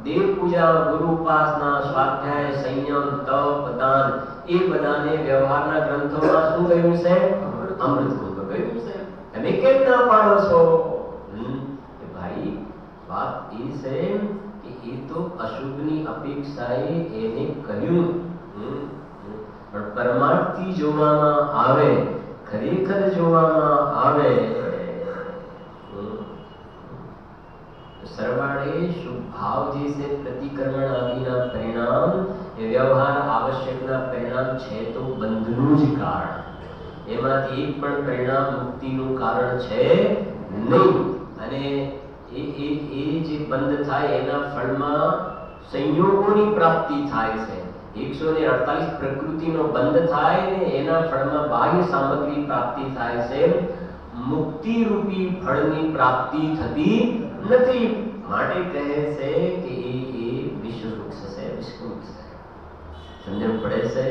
દેવ પૂજા, ગુરુ ઉપાસના, સ્વાધ્યાય, સંયમ, તપ, દાન એ બધાને વ્યવહારના ગ્રંથોમાં શું કહ્યું છે? અમૃત કુંભ કહ્યું છે. તમે કેમ ના પાડો છો? ભાઈ વાત એ છે કે એ તો અશુભની અપેક્ષાએ એને કહ્યું, પણ પરમાર્થી જોવામાં આવે, ખરેખર જોવામાં આવે, सरवाड़े शुभ भाव जैसे प्रतिक्रमण आदि परिणाम ये व्यवहार आवश्यक परिणाम है तो बंधनु ज कारण एमांथी एक पण परिणाम मुक्तिનું કારણ છે નહીં. અને એ જે બંધ થાય એના ફળમાં સંયોગોની પ્રાપ્તિ થાય છે. 148 પ્રકૃતિનો બંધ થાય ને એના ફળમાં બાહ્ય સામગ્રી પ્રાપ્તિ થાય છે. મુક્તિ રૂપી ફળની પ્રાપ્તિ થતી નથી. માટે કહે છે કે એ વિશ્વ વૃક્ષ છે, વિશ્વ વૃક્ષ છે. સમજણ પડે છે?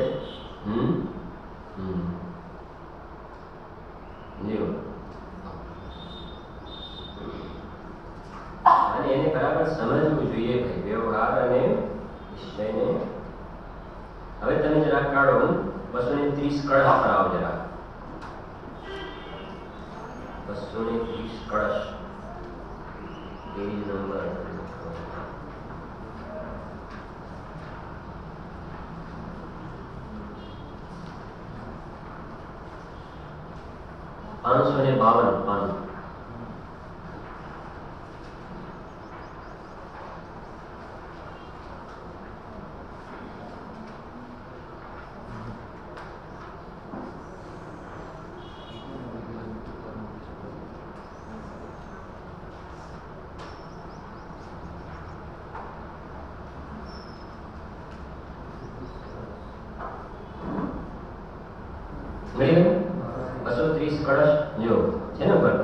અને એને બરાબર સમજવું જોઈએ ભાઈ, વ્યવહાર અને વિષયને. હવે તમે જરા કાઢો 230 કળશ પર આવો જરા. 230 કળશ पेज नंबर 552 230 कलश जो है ना पर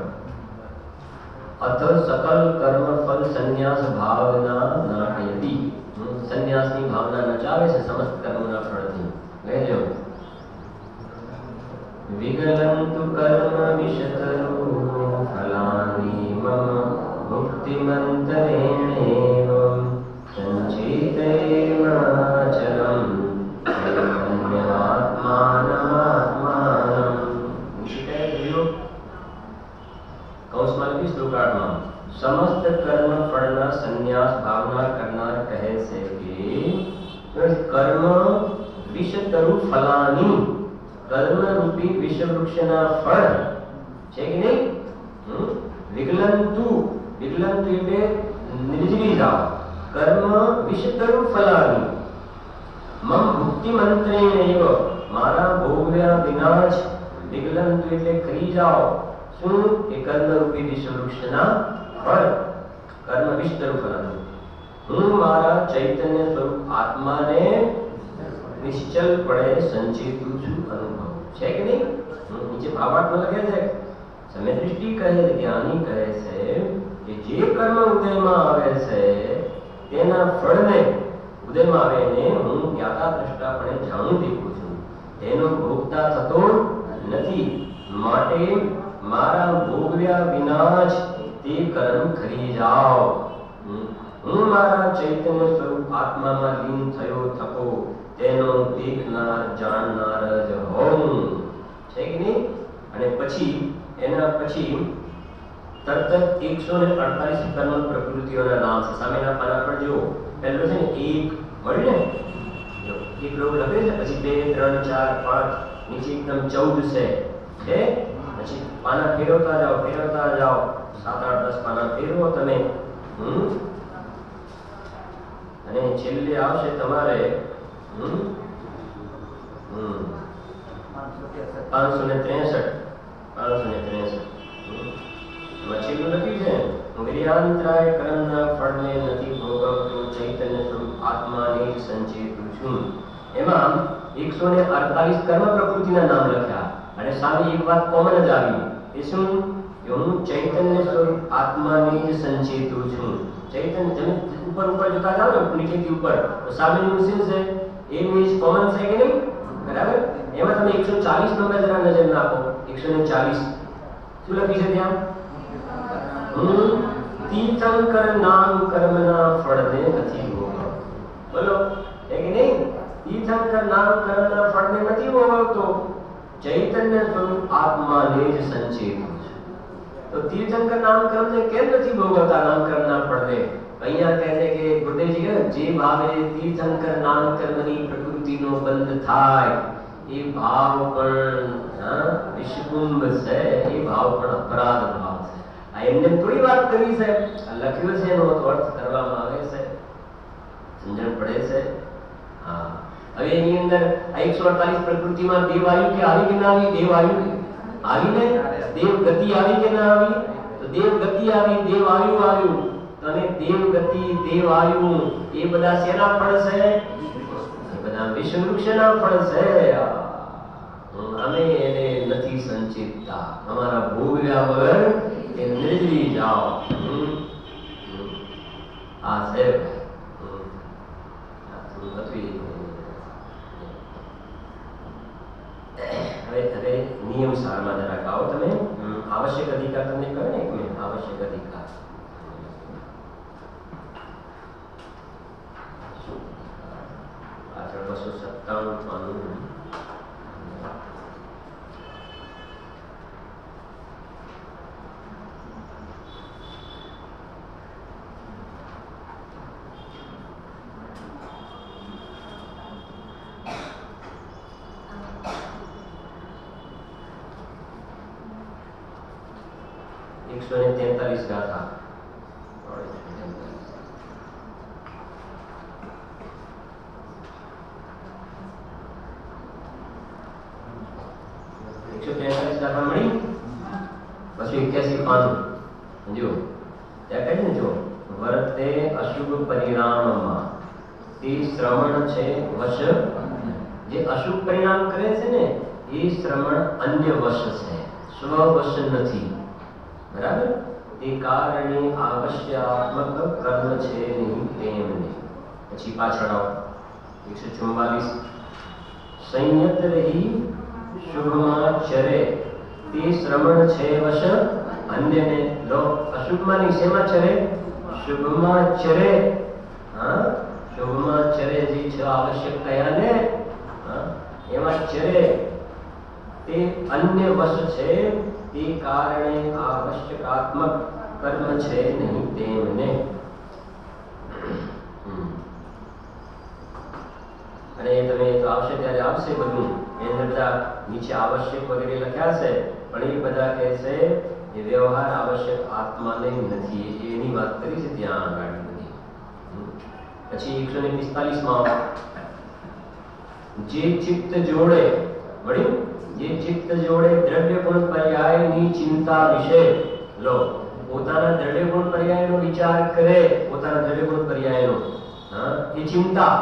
अथ सकल कर्म फल संन्यास भावना नाटयति. संन्यासनी भावना नचावे છે સમસ્ત કર્મના ફળથી. લેજો વિગલંતુ કર્મ વિશતરો ફલાનિ મમ મુક્તિમંતરેણેવ સંચિતેમાચલમ ધન્યવાત્માનમાત્માનમ. કૌંસમાં લખી શ્લોકાર્થમાં સમસ્ત કર્મ ફળના સંન્યાસ ભાવના કરનાર કહે છે કે કર્મ વિષતરુ ફલાની, કર્મ રૂપી વિષવૃક્ષના ફળ છે કે નહીં? વિગલંતુ, વિગલંતુ એટલે નિર્જીવી જાઓ. કર્મ વિષતરુ ફલાની મમ ભુક્તિ મંત્રેણેવ, મારા ભોગવ્યા વિના જ. વિગલંતુ એટલે ખરી જાઓ. શું? એ કર્મ રૂપી વિષવૃક્ષના ફળ, કર્મ વિષતરુ ફલાની. હું મારા ચૈતન્ય સ્વરૂપ આત્માને નિશ્ચલપણે સંચેતું છું, અનુભવ છે કે નહીં? નીચે ભાવાર્થમાં લખે છે, સમય દૃષ્ટિ કહે છે, જ્ઞાની કહે છે કે જે કર્મ ઉદયમાં આવે છે તેના ફળને ઉદયમાં આવે એને હું જ્ઞાતા દ્રષ્ટાપણે જાણું દેખું છું, તેનો ભોગતા થતો નથી. માટે મારા ભોગવ્યા વિના જ તે કર્મ કરી જાઓ. હું મારા ચૈતન્ય સ્વરૂપ આત્મામાં લીન થયો થકો તેનો દેખનાર જાણનાર જ હોઉં. છે કે નહીં? અને પછી એના પછી તરત જ 148 કર્મ પ્રકૃતિઓના નામ છે. સામેના પાના પર જુઓ. પહેલું છે ને એક મળ્યું ને, જો એક રોગ લખે છે, પછી 2 3 4 5 નીચે એકદમ 14 છે. પછી પાના ફેરવતા જાઓ 7 8 10 પાના ફેરવો તમે. અને છેલ્લે આવશે તમારે 563 છેલ્લું લખ્યું છે, વિર્યાંતરાય કર્મના ફળને નથી ભોગવતો, ચૈતન્ય સ્વરૂપ આત્માને સંચેતું છું. એમાં 148 કર્મ પ્રકૃતિના નામ લખ્યા અને સામે એક વાત કોમન જ આવી. એ શું? કે હું ચૈતન્ય સ્વરૂપ આત્માને જ સંચેતું છું. ચૈતન્ય તમે ઉપર જોતા જાઓ ને નીચેથી ઉપર, તો સામેનું શું છે? એ મીન્સ કોમન છે કે નહીં? બરાબર. એમાં તમે 140 નંબર જરા નજર નાખો. 140 શું લખી છે ત્યાં? હું તીર્થંકર નામ કર્મના ફળને નથી ચૈતન્ય સ્વરૂપ આત્માને જ સંચેતું છે. તો તીર્થંકર નામકરણને કેમ નથી ભોગવતા નામકરણના ફળને? અહીંયા કહે છે કે ગુરુદેવજી કહે જે ભાવે તીર્થંકર નામકર્મની પ્રકૃતિનો બંધ થાય એ ભાવ પણ વિષકુંભ છે, એ ભાવ પણ અપરાધ ભાવ છે. આ એમને થોડી વાત કરી છે, આ લખ્યું છે એનો અર્થ કરવામાં આવે છે, સમજણ પડે છે. હા, હવે એની અંદર 148 પ્રકૃતિમાં દેવાયુ કે આવી કે ના આવી? દેવાયુ આવીને દેવ ગતિ આવી કે ના આવી? તો દેવ ગતિ આવી, દેવાયુ આવ્યું. તો અને દેવ ગતિ, દેવાયુ એ બધા શેના ફળ છે? એ બધા વિષવૃક્ષના ફળ છે. અમે એને નથી સંચિતતા, અમારા ભોગવ્યા વગર એ નિર્જરી જાઓ. આ છે હવે નિયમ સારમાં જરાક આવો તમે. આવશ્યક અધિકાર તમને કહે ને, એક મિનિટ. આવશ્યક અધિકાર પાછળ 297 પાનું. ગાથા 143 ગાથા મળી. પછી 81 પાનું જો ત્યાં કહે ને, જો વર્તે અશુભ પરિણામમાં તે શ્રવણ છે વશ. જે અશુભ પરિણામ કરે છે ને એ શ્રવણ અન્ય વશ છે, સ્વવશ નથી. બરાબર? તે કારણે આવશ્યકાત્મક કર્મ છે નહીં તેમને. પછી પાછળ 144 સંયત રહી શુભમાં ચરે તે શ્રવણ છે વશ અન્યને. લો, અશુભમાં નહીં, શેમાં ચરે? શુભમાં ચરે. હા, શુભમાં ચરે. જે છ આવશ્યક કયા ને એમાં ચરે તે અન્ય વશ છે, તે કારણે આવશ્યકાત્મક કર્મ છે નહીં તેમને. અને તમે તો આવશે ત્યારે આવશે બધું. એને બધા નીચે આવશ્યક વગેરે લખ્યા છે, પણ એ બધા કહે છે એ વ્યવહાર આવશ્યક આત્માને નથી. એની વાત કરી છે ત્યાં આગળ બધી. પછી 145 માં જે ચિત્ત જોડે મળ્યું, જે ચિત્ત જોડે દ્રવ્ય ગુણ પર્યાયની ચિંતા વિશે. લો, પોતાના દ્રવ્ય ગુણ પર્યાયનો વિચાર કરે, પોતાના દ્રવ્ય ગુણ પર્યાયનો એ ચિંતા,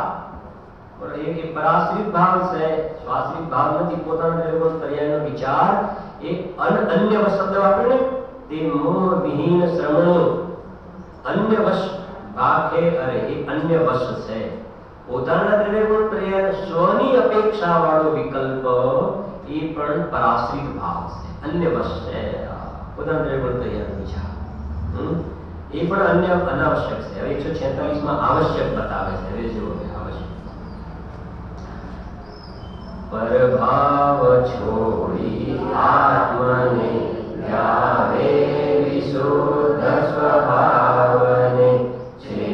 એ પરાશ્રિત ભાવ છે, સ્વાશ્રિત ભાવ નથી. પોતાના દ્રવ્ય ગુણ પર્યાયનો વિચાર એ અન્ય શબ્દ વાપરે ને, તે મોહ વિહીન શ્રવણો અન્ય વશ ભાખે. અરે એ અન્ય વશ છે. પોતાના દ્રવ્ય ગુણ પર્યાય સ્વની અપેક્ષા વાળો વિકલ્પ એ પણ પરાશ્રિત ભાવ છે, અન્ય વશ છે. પોતાના દ્રવ્ય ગુણ પર્યાયનો વિચાર એ પણ અન્ય અનાવશ્યક છે. હવે 146 માં આવશ્યક બતાવે છે. હવે જુઓ આવશ્યક. પરભાવ છોડી આત્મને ધ્યાવે વિશુદ્ધ સ્વભાવને છે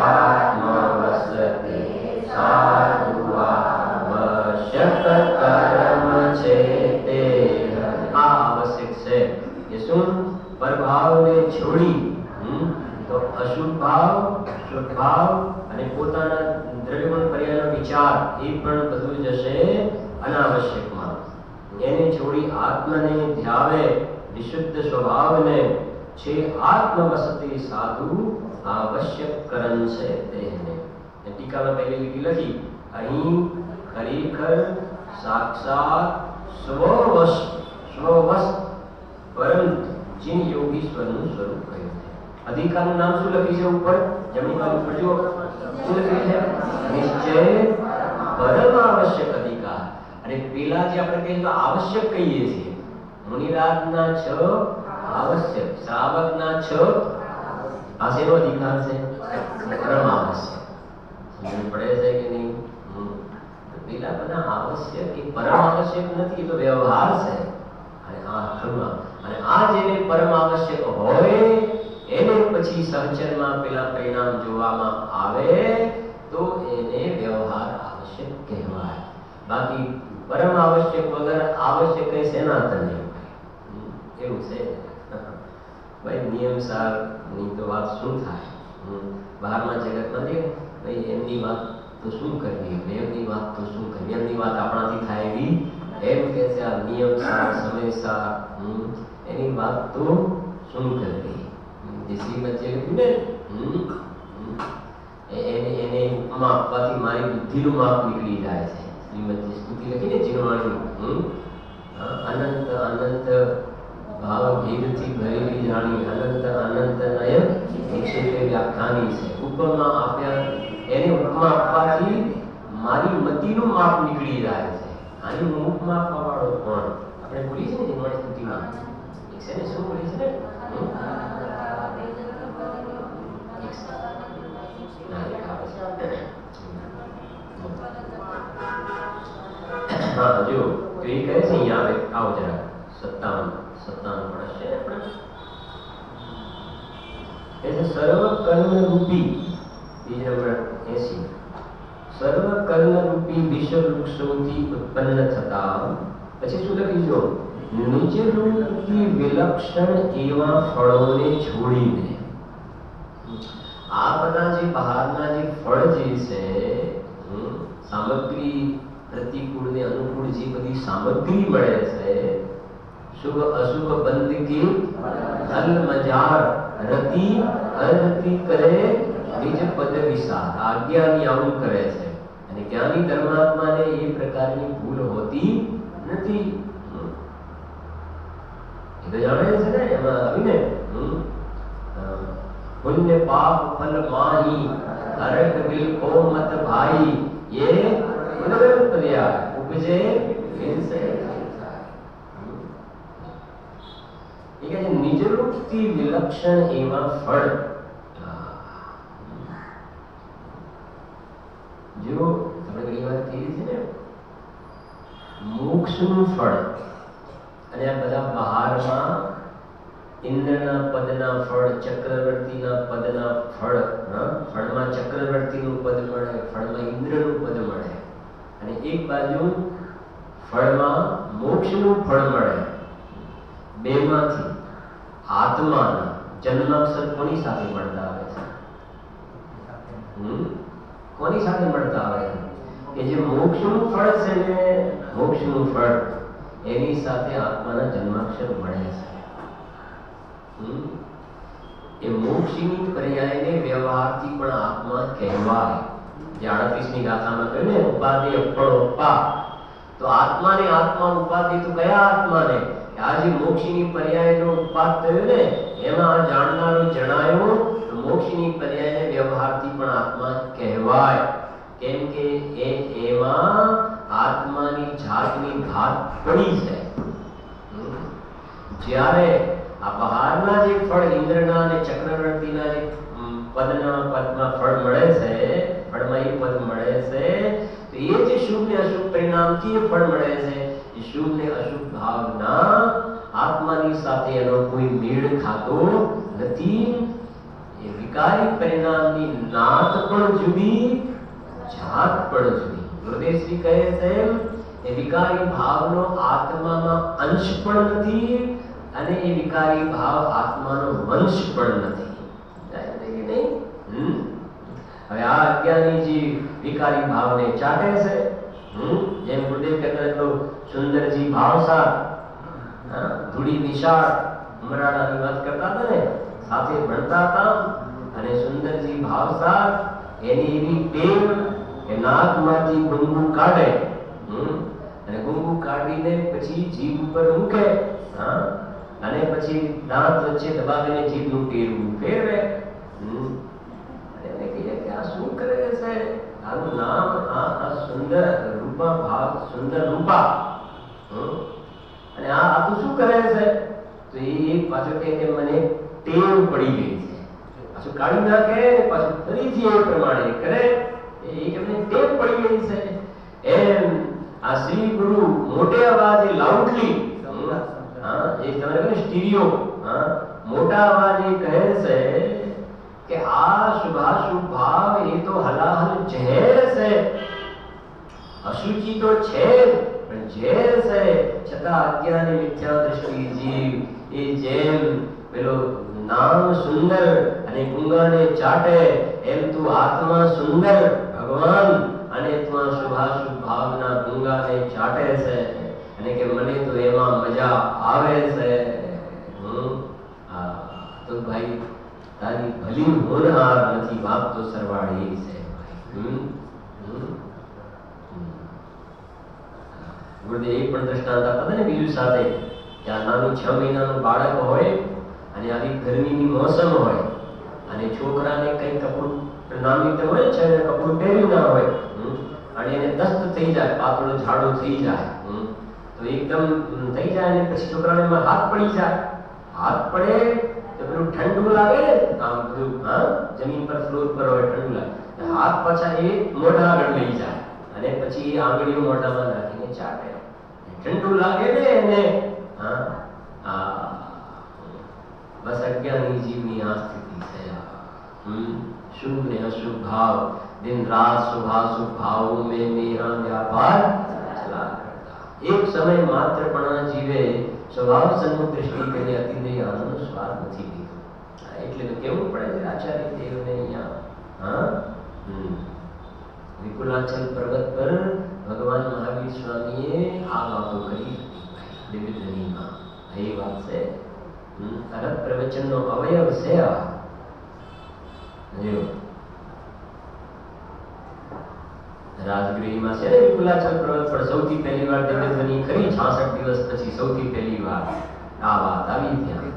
આત્મવસતે સાધુ આવશ્યક કર્મ છે તે. આ આવશ્યક છે કે શું? પરભાવને છોડી તો અશુભ ભાવ, શુદ્ધ ભાવ અને પોતાના દ્રવ્યગુણ પર્યાયનો વિચાર એ પણ બધું જશે અનાવશ્યકમાં. એને છોડી આત્મને ધ્યાવે વિશુદ્ધ સ્વભાવને છે આત્મવસતી સાધુ આવશ્યક કરન છે તેને. ટીકામાં પહેલી લીટી લખી, અહીં ખરેખર સાક્ષાત સ્વવશ પરંતુ જીન યોગીશ્વરનું સ્વરૂપ કહ્યું છે. અધિકારનું નામ શું લખ્યું છે ઉપર? જમણી બાજુ પર જુઓ શું લખ્યું છે? નિશ્ચય પરમ આવશ્યક અધિકાર. અને પેલા જે આપણે કહીએ તો આવશ્યક કહીએ છીએ, મુનિરાજના 6 આવશ્યક, શ્રાવકના 6 આ શેનો અધિકાર છે? પરમ આવશ્યક. સમજ પડે છે કે નહીં? પેલા બધા આવશ્યક એ પરમ આવશ્યક નથી, એ તો વ્યવહાર છે. સૂચનમાં પેલા પરિણામ જોવામાં આવે તો એને વ્યવહાર આવશ્યક કહેવાય. બાકી પરમ આવશ્યક વગર આવશ્યક કઈ સેનાતન નહીં એવું છે. ભાઈ નિયમસારની તો વાત શું થાય? બહારના જગતમાં જે ભાઈ એમની વાત તો શું કરવી, એમની વાત તો શું કરવી, એમની વાત આપણાથી થાય એવી એમ કે છે આ નિયમસાર સમયસાર એની વાત તો શું કરવી. જે શ્રીમદ જે લખ્યું ને એને ઉપમા આપવાથી મારી બુદ્ધિનું માપ નીકળી જાય છે. શ્રીમદ સ્તુતિ લખીને જીનવાણી અનંત અનંત ભાવ ભેદથી ભરેલી જાણી અનંત અનંત નય નિક્ષેપે વ્યાખ્યાની છે. ઉપમા આપ્યા એને ઉપમા આપવાથી મારી મતિનું માપ નીકળી જાય છે. આની હું ઉપમા આપવા વાળો કોણ? આપણે બોલી છે ને જીનવાણી સ્તુતિમાં એક છે ને શું બોલી છે ને જો તો એ કહે છે અહીંયા આવે આવો જરા 57 વર્ષ છે આપણે ऐसे सर्व कर्म रूपी पेज नंबर 80 सर्व कर्म रूपी विश्व वृक्षोથી ઉત્પન્ન થતા પછી શું લખ્યું જો નિજ રૂપથી વિલક્ષણ એવા ફળોને છોડીને આ બધા જે બહારના જે ફળ જે છે સામગ્રી પ્રતિકૂળ ને અનુકૂળ જે બધી સામગ્રી મળે છે શુભ અશુભ બંદગી અલ મજાર રતિ અરતિ કરે નિજ પદ વિસાર આજ્ઞાની આવું કરે છે અને જ્ઞાની ધર્માત્માને એ પ્રકારની ભૂલ હોતી નથી. એ તો જાણે છે ને એમાં આવીને પુણ્ય પાપ ફલ માહી હરક બિલ કો મત ભાઈ ये गुणवेल पर्याय उपजे इनसे एक है निज रूपથી વિલક્ષણ એવા ફળ જો આપણે ઘણી વાર કહીએ છીએ ને મોક્ષનું ફળ અને આ બધા બહારમાં ઇન્દ્રના પદના ફળ ચક્રવર્તીના પદના ફળ ફળમાં ચક્રવર્તીનું પદ મળે ફળમાં ઇન્દ્રનું પદ મળે અને એક બાજુ ફળમાં મોક્ષનું ફળ મળે. બેમાંથી આત્માના જન્માક્ષર કોની સાથે મળતા આવે છે? કોની સાથે મળતા આવે કે જે મોક્ષનું ફળ છે ને મોક્ષનું ફળ એની સાથે આત્માના જન્માક્ષર મળે છે. એ મોક્ષની પર્યાયને વ્યવહારથી પણ આત્મા કહેવાય. જે 38મી ગાથામાં કહ્યું ને ઉપાધિ અપરોપા તો આત્માને આત્મા ઉપાધિ તો કયા આત્માને આ જે મોક્ષની પર્યાયનો ઉપાદ થયો ને એમાં જાણનારો જણાયો તો મોક્ષની પર્યાયને વ્યવહારથી પણ આત્મા કહેવાય. કેમ કે એમાં આત્માની જાતની ઘાત પડી છે. જ્યારે આ બહારના જે ફળ ઇન્દ્રના અને ચક્રવર્તીના જે પદમાં ફળ મળે છે ફળમાં એ પદ મળે છે તો એ જે શુભ ને અશુભ પરિણામથી એ ફળ મળે છે એ શુભ ને અશુભ ભાવના આત્માની સાથે એનો કોઈ મેળ ખાતો નથી. એ વિકારી પરિણામની નાત પણ જુદી જાત પણ જુદી. ગુરુદેવશ્રી કહે છે એ વિકારી ભાવનો આત્મામાં અંશ પણ નથી અને એ વિકારી ભાવ આત્માનો વંશ પણ નથી. હવે આ અજ્ઞાની જે વિકારી ભાવને ચાટે છે જેમ ગુરુદેવ કહેતા તો સુંદરજી ભાવસાર ધૂળી વિશાળ ઉમરાળાની વાત કરતા હતા ને સાથે ભણતા હતા અને સુંદરજી ભાવસાર એની એવી ટેવ કે નાકમાંથી ગુંગુ કાઢે અને ગુંગુ કાઢીને પછી જીભ ઉપર મૂકે અને પછી દાંત વચ્ચે દબાવીને જીભનું ટેરવું ફેરવે. એને કહીએ કે આ શું કરે છે? આનું નામ આ સુંદર રૂપા ભાવ સુંદર રૂપા અને આ તું શું કરે છે? તો એ પાછો કહે કે મને ટેવ પડી ગઈ છે. પાછું કાઢી નાખે પાછું ફરીથી એ પ્રમાણે કરે એ એમને ટેવ પડી ગઈ છે. એમ આ શ્રી ગુરુ મોટે અવાજે લાઉડલી એ તમારે કહે સ્ટીરિયો મોટા અવાજે કહે છે કે આ શુભાશુભ ભાવ એ તો હલાહલ ઝેર છે, અશુચિ તો છે પણ ઝેર છે, છતાં અજ્ઞાની મિથ્યા દ્રષ્ટિ જીવ એ જેમ પેલો નામ સુંદર અને ગુંગાને ચાટે એમ તું આત્મા સુંદર ભગવાન અને તું શુભાશુભ ભાવના ગુંગાને ચાટે છે અને કે મને તો એમાં મજા આવે છે. તો ભાઈ તારી ભલી હોનહાર નથી, વાત તો સરવાળે છે. ગુરુદેવ એક પણ દ્રષ્ટાંત આપતા હતા ને બીજું સાથે કે આ નાનું 6 મહિનાનું બાળક હોય અને આવી ગરમીની મોસમ હોય અને છોકરાને કઈ કપડું નાનું તો હોય છે કપડું પહેર્યું ના હોય અને એને દસ્ત થઈ જાય, પાતળો ઝાડો થઈ જાય તો એકદમ થઈ જાય અને પછી છોકરાને હાથ પડી જાય. હાથ પડે તો પેલું ઠંડુ લાગે ને આમ બધું, જમીન પર ફ્લોર પર હોય ઠંડુ લાગે, હાથ પાછા એ મોઢા આગળ લઈ જાય અને પછી આંગળીઓ મોઢામાં નાખીને ચાટે. ઠંડુ લાગે ને એને બસ અજ્ઞાની જીવની આ સ્થિતિ છે. शुभ ने अशुभ भाव दिन रात शुभाशुभ भावों में मेरा व्यापार चला करता. एक समय मात्र पणा जीवे स्वभाव सन्मुख दृष्टि કરીને અતિદેય આનંદ સ્વાદ નથી લીધો. એટલે તો કેવું પડે છે આચાર્ય દેવને અહીંયા વિપુલાચલ પર્વત પર ભગવાન મહાવીર સ્વામીએ આ વાતો કરી દિવ્ય ધ્વનિમાં. એ વાત છે અરબ પ્રવચનનો અવયવ છે આ. રાજગૃહમાં છે ને વિપુલાચલ પર્વત પર સૌથી પહેલી વાર દિવ્ય ધ્વનિ કરી 66 દિવસ પછી સૌથી પહેલી વાર આ વાત આવી ત્યાં.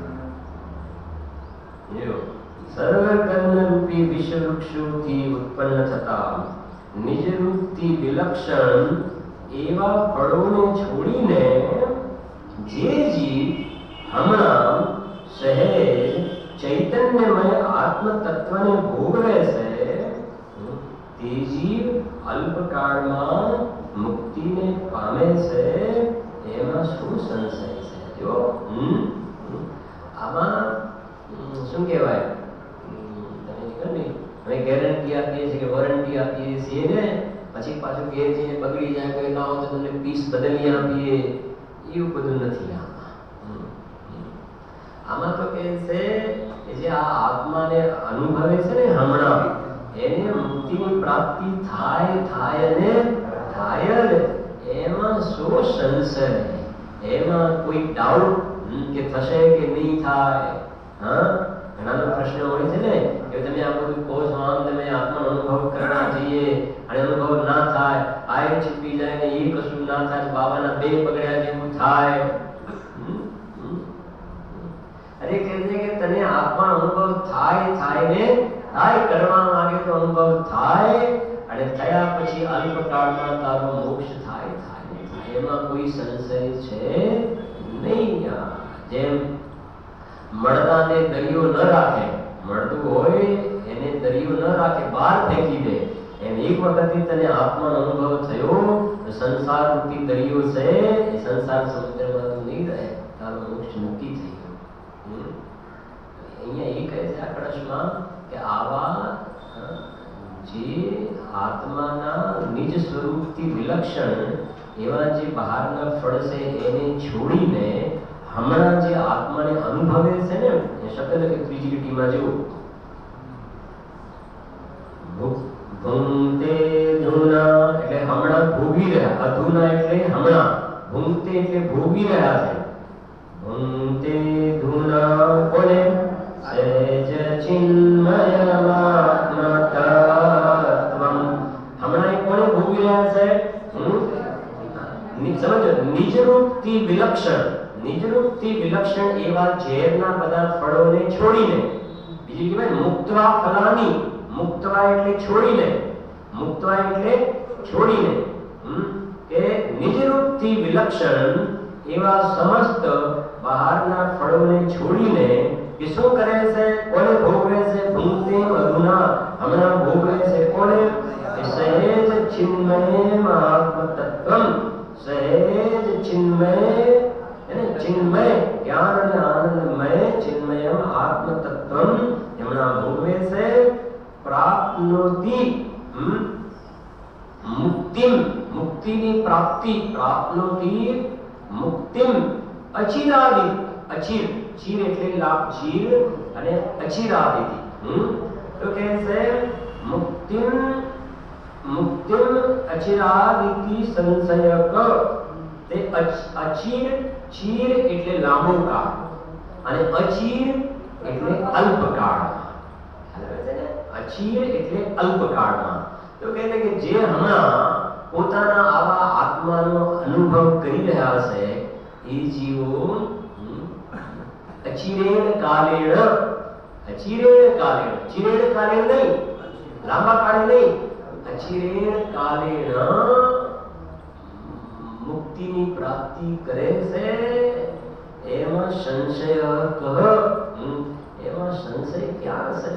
સર્વ કર્મ રૂપી વિશ્વ વૃક્ષોથી ઉત્પન્ન થતા નિજ રૂપથી વિલક્ષણ એવા ફળોને છોડીને જે જીવ હમણાં સહેજ ચૈતન્યમય આત્મ તત્વને ભોગવે છે તે જીવ અલ્પકાળમાં મુક્તિને પામે છે એમાં શું સંશય છે? જો આમાં શું કહેવાય, અમે ગેરંટી આપીએ છીએ કે વોરંટી આપીએ છીએ ને પછી પાછું ઘેર જઈને બગડી જાય કોઈ ના હોય તો તમને પીસ બદલી આપીએ, એવું બધું નથી. આમાં તો કે છે કે જે આ આત્માને અનુભવે છે ને હમણાં એને મુક્તિની પ્રાપ્તિ થાય ને થાય જ, એમાં શું સંશય, એમાં કોઈ ડાઉટ કે થશે કે નહીં થાય? ઘણાનો પ્રશ્ન હોય છે ને કે તમે આ બધું કહો છો, આમ તમે આત્માનો અનુભવ કરવા જઈએ અને અનુભવ ના થાય, આ છીપી જાય ને એ કશું ના થાય, બાબાના બે પગડ્યા જેવું થાય. અરે કહે છે કે તને આત્મા અનુભવ થાય ને થાય, કરવા માંગે તો અનુભવ થાય અને થયા પછી અલ્પકાળમાં તારો મોક્ષ થાય. એમાં કોઈ સંશય છે નહીં. જેમ મળદાને દરિયો ન રાખે, મળદું હોય એને દરિયો ન રાખે, બહાર ફેંકી દે, એમ એક વખત તને આત્માનો અનુભવ થયો તો સંસાર રૂપી દરિયો છે એ સંસાર સમુદ્રમાં તું નહીં રહે, તારો મોક્ષ મુક્તિ થઈ ગયો. અહીંયા એ કહે છે આકર્ષમાં કે આવા જે આત્માના નિજ સ્વરૂપથી વિલક્ષણ એવા જે બહારના ફળ છે એને છોડીને હમણાં જે આત્માને અનુભવે છે ને એ શબ્દ કે ત્રીજી લીટીમાં જેવું ભૂંગતે ધૂના એટલે હમણાં ભોગી રહ્યા, અધૂના એટલે હમણાં, ભૂંગતે એટલે ભોગી રહ્યા છે. ભૂંગતે ધૂના કોને સહેજ ચિન્મયમાત્મતત્વમ, હમણાં એ કોને ભોગી રહ્યા છે? સમજો, નિજરૂપથી વિલક્ષણ, નિજરૂપથી વિલક્ષણ એવા ઝેરના બધા ફળોને છોડીને, બીજું કહેવાય મુક્તવા ફલાની, મુક્તવા એટલે છોડીને, મુક્તવા એટલે છોડીને કે નિજરૂપથી વિલક્ષણ એવા સમસ્ત બહારના ફળોને છોડીને કે શું કરે છે? કોને ભોગવે છે? ભૂંગતેમ અધુના, હમણાં ભોગવે છે કોને? સહેજ ચિન્મય આત્મતત્વમ, સહેજ ચિન્મય એને ચિન્મય જ્ઞાન અને આનંદમય ચિન્મય આત્મતત્વમ, એમણે હમણાં ભોગવે છે પ્રાપ્નોતિ મુક્તિમ મુક્તિની પ્રાપ્તિ પ્રાપ્નોતિ મુક્તિમ અચિરાદિ અચિર ચીર એટલે લાભ ચીર અને અચિરાદિ તો કહે છે મુક્તિમ મુક્તિમ અચિરાદિતિ સંશયક તે અચિર ચીર એટલે લાંબો કાળ અને અચિર એટલે અલ્પકાળમાં અચિર એટલે અલ્પકાળમાં તો કહે છે કે જે હમણાં પોતાના આવા આત્માનો અનુભવ કરી રહ્યા છે એ જીવો અચિરેણ કાલેણ નહીં લાંબા કાળે નહીં અચિરેણ કાલેણ મુક્તિની પ્રાપ્તિ કરે છે એમાં સંશય એમાં સંશય ક્યાં છે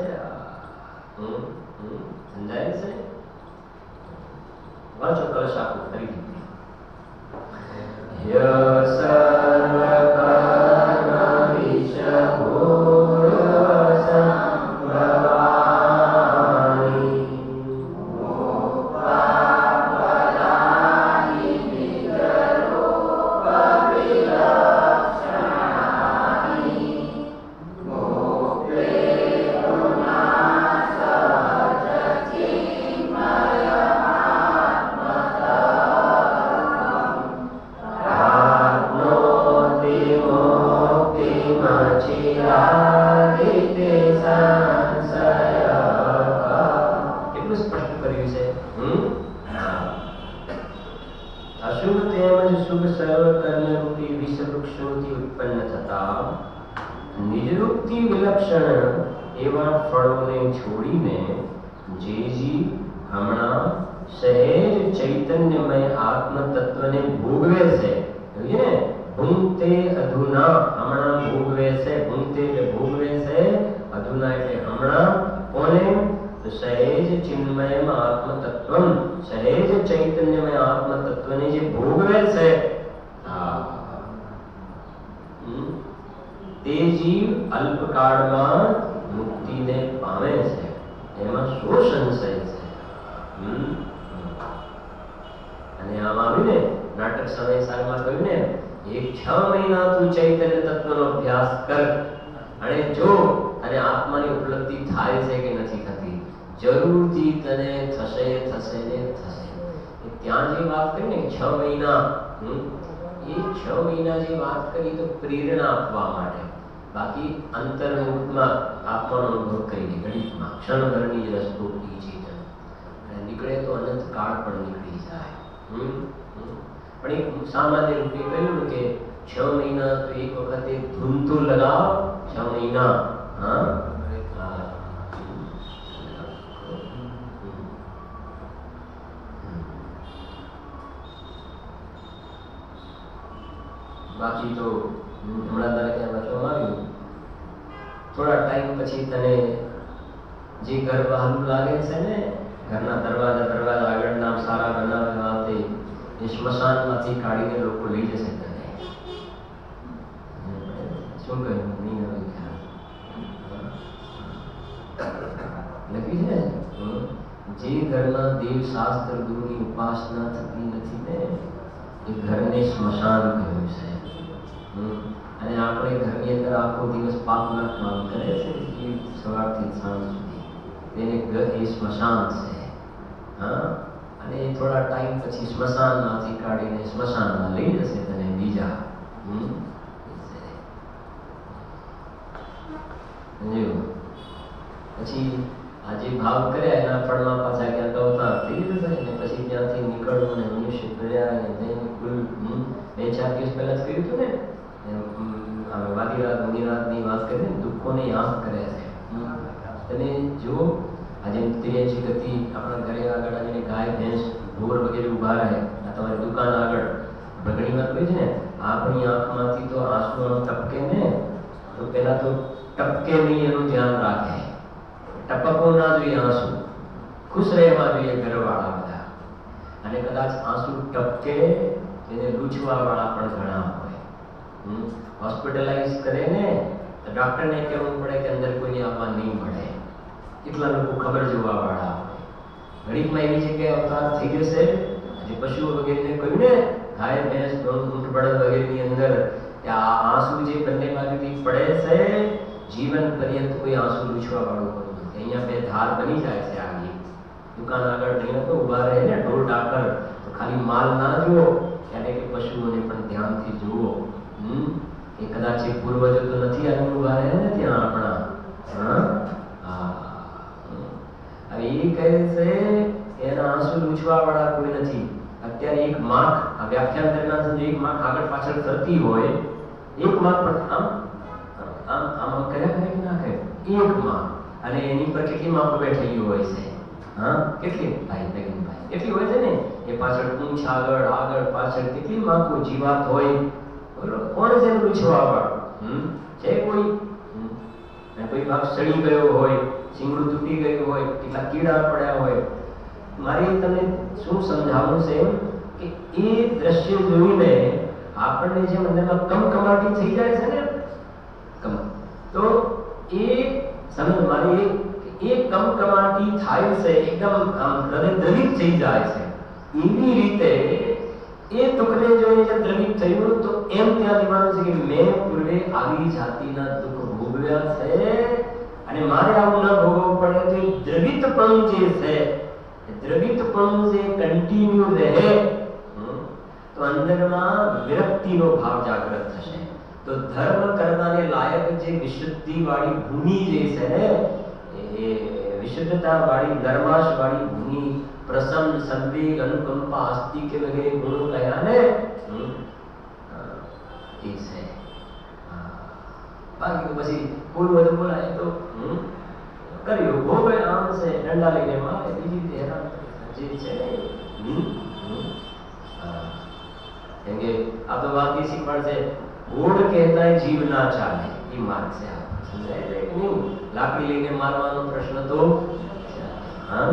સમજાય છે વાંચો કલશ આપો ફરીથી બાકી તો હમણાં તારે ક્યાં વાંચવામાં આવ્યું થોડા ટાઈમ પછી તને જે ઘર બહારનું લાગે છે ને ઘરના દરવાજા આગળના સારા બનાવેલા તે એ સ્મશાનમાંથી કાઢીને લોકો લઈ જશે તને શું કહ્યું નહીં આવે ખ્યાલ લખી છે જે ઘરમાં દેવ શાસ્ત્ર ગુરુની ઉપાસના થતી નથી ને એ ઘરને સ્મશાન કહ્યું છે અને આપણે ઘરની અંદર આખો દિવસ પાપના કામ કરે છે સવારથી સાંજ સુધી તેને ઘર એ સ્મશાન છે હા અને થોડા ટાઈમ પછી સ્મશાનમાંથી કાઢીને સ્મશાનમાં લઈ જશે તને બીજા પછી આ જે ભાવ કર્યા એના ફળમાં પાછા ક્યાંક અવતાર થઈ જશે અને પછી ત્યાંથી નીકળવું અને મનુષ્ય કર્યા અને તેને કુલ 2-4 દિવસ પહેલા જ કર્યું હતું ને વાદીરાત મુનિરાતની વાત કરીને દુઃખોને યાદ કરે છે અને જો આજે ત્રિયંશી ગતિ આપણા ઘરે આગળ આવીને ગાય ભેંસ ઢોર વગેરે ઊભા રહે આ તમારી દુકાન આગળ ઘણી વાર કહે છે ને આપણી આંખમાંથી તો આંસુ ટપકે ને તો પહેલા તો ટપકે નહીં એનું ધ્યાન રાખે ટપકવું ના જોઈએ આંસુ ખુશ રહેવા જોઈએ ઘરવાળા બધા અને કદાચ આંસુ ટપકે એને લૂછવા વાળા પણ ઘણા હોય હોસ્પિટલાઇઝ કરે ને તો ડૉક્ટરને કહેવું પડે કે અંદર કોઈને આવવા નહીં મળે, કેટલા લોકો ખબર જોવાવાળા હોય. ઘડીકમાં એવી જગ્યાએ અવતાર થઈ જશે, જે પશુઓ વગેરેને કહ્યું ને, ગાય ભેંસ ઊંટ બળદ વગેરેની અંદર કે આ આંસુ જે બંને બાજુથી પડે છે, જીવન પર્યંત કોઈ આંસુ લૂછવા વાળું હોતું નથી. અહીંયા બે ધાર બની જાય છે. આગળ દુકાન આગળ નહીં તો ઊભા રહે ને ઢોર ઢાકર, તો ખાલી માલ ના જુઓ, ત્યારે કે પશુઓને પણ ધ્યાનથી જુઓ. એ કદાચ એ પૂર્વજો તો નથી આવી ઊભા રહે ને ત્યાં આપણા. હવે એ કહે છે એના આંસુ લૂછવા વાળા કોઈ નથી. અત્યારે એક માખ આ વ્યાખ્યાન દરમિયાન સમજો, એક માખ આગળ પાછળ ફરતી હોય, એક માખ પણ આમ આમ આમ કર્યા કરે કે ના કરે, એક માખ, અને એની પર કેટલી માખો બેઠેલી હોય છે? કેટલી ભાઈ નગીનભાઈ? કેટલી હોય છે ને એ પાછળ પૂંછ આગળ આગળ પાછળ કેટલી માખો જીવાત હોય. બોલો કોણ છે એનું લૂછવા વાળું? છે કોઈ? કોઈ ભાગ સડી ગયો હોય, શીંગડું તૂટી ગયું હોય, કેટલા કીડા પડ્યા હોય. મારે તમને શું સમજાવવું છે કે એ દ્રશ્ય જોઈને આપણને જે અંદરમાં કમકમાટી થઈ જાય છે ને, તો એ સમજ મારી એ કમકમાટી થાય છે, એકદમ આમ હૃદય દ્રવિત થઈ જાય છે. એવી રીતે એ દુઃખને જોઈને જે દ્રવિત થયું, તો એમ ત્યાં લેવાનું છે કે મેં પૂર્વે આવી જાતિના દુઃખ ભોગવ્યા છે અને મારે આવું ન ભોગવવું પડે. તો એ દ્રવિતપણું જે છે, દ્રવિતપણું જે કન્ટિન્યુ રહે, તો અંદરમાં વિરક્તિનો ભાવ જાગૃત થશે. તો ધર્મ કરવાને લાયક જે વિશુદ્ધિ વાળી ભૂમિ જે છે ને, એ વિશુદ્ધતા વાળી ધર્માશ વાળી ભૂમિ, પ્રસન્ન સંવેગ અનુકંપા આસ્તિક્ય વગેરે ગુણો કયા ને, એ છે. બાકી તો પછી બોલવું તો બોલાય તો કર્યું ભોગવે, આમ છે દંડા લઈને મારે, બીજી રીતે હેરાન જે છે. કેમ કે આ તો વાત એ શીખવાડશે, ગોળ કહેતા है जीव ना चाले, ये मार्ग से आप समझाए थे कि नहीं? लाकड़ी लेके मारवानो प्रश्न तो हाँ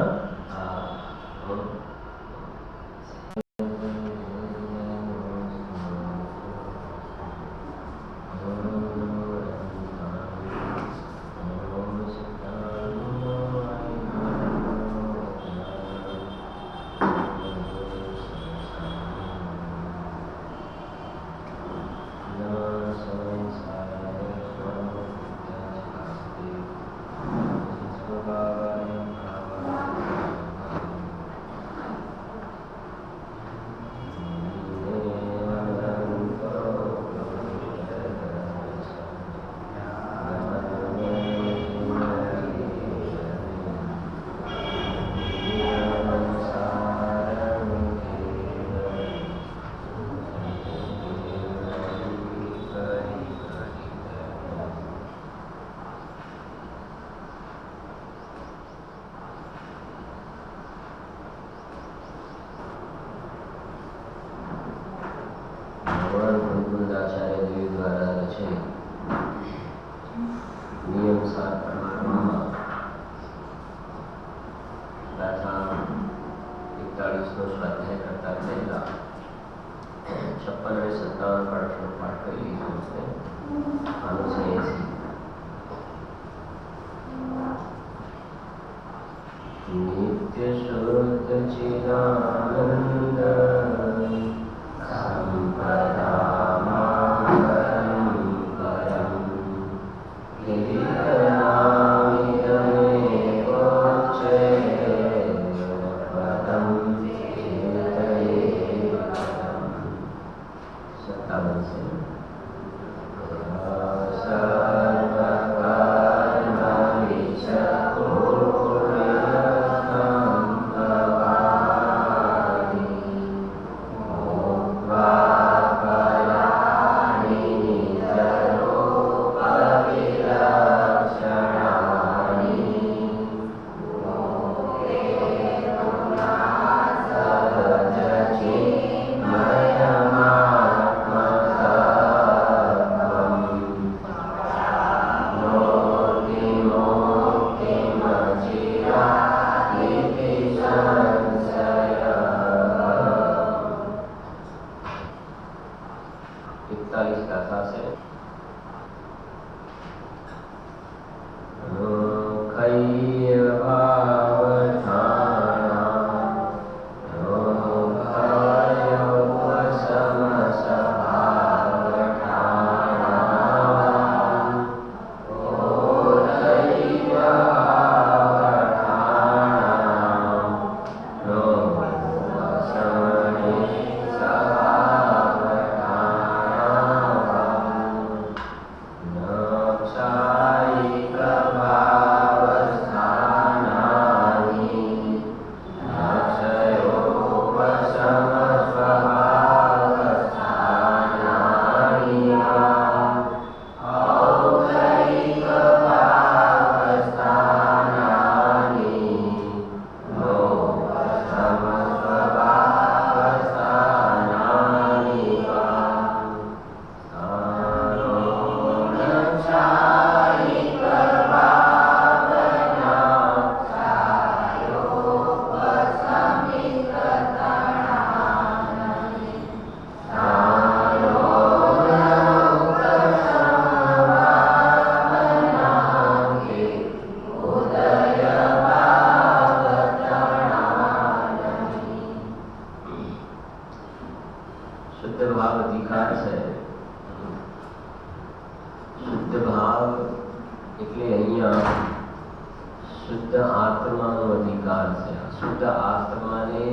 આત્માને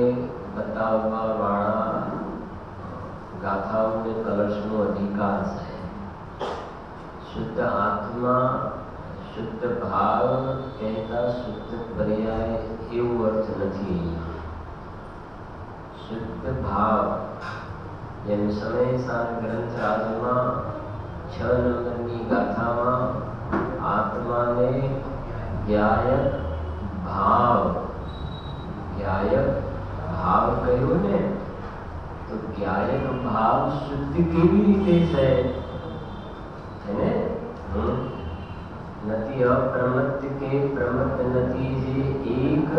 બતાવવાવાળા ગાથાઓને કલશનો અધિકાર છે. શુદ્ધ આત્મા, શુદ્ધ ભાવ કહેતા શુદ્ધ પર્યાય એવું અર્થ નથી. શુદ્ધ ભાવ જેમ સમયસાર ગ્રંથરાજમાં 6 નંબરની ગાથામાં આત્માને જ્ઞાયક ભાવ કહ્યું ને, તો જ્ઞાયક ભાવ શુદ્ધ કેવી રીતે છે? એને નથી અપ્રમત્ત કે પ્રમત્ત નથી, જે એક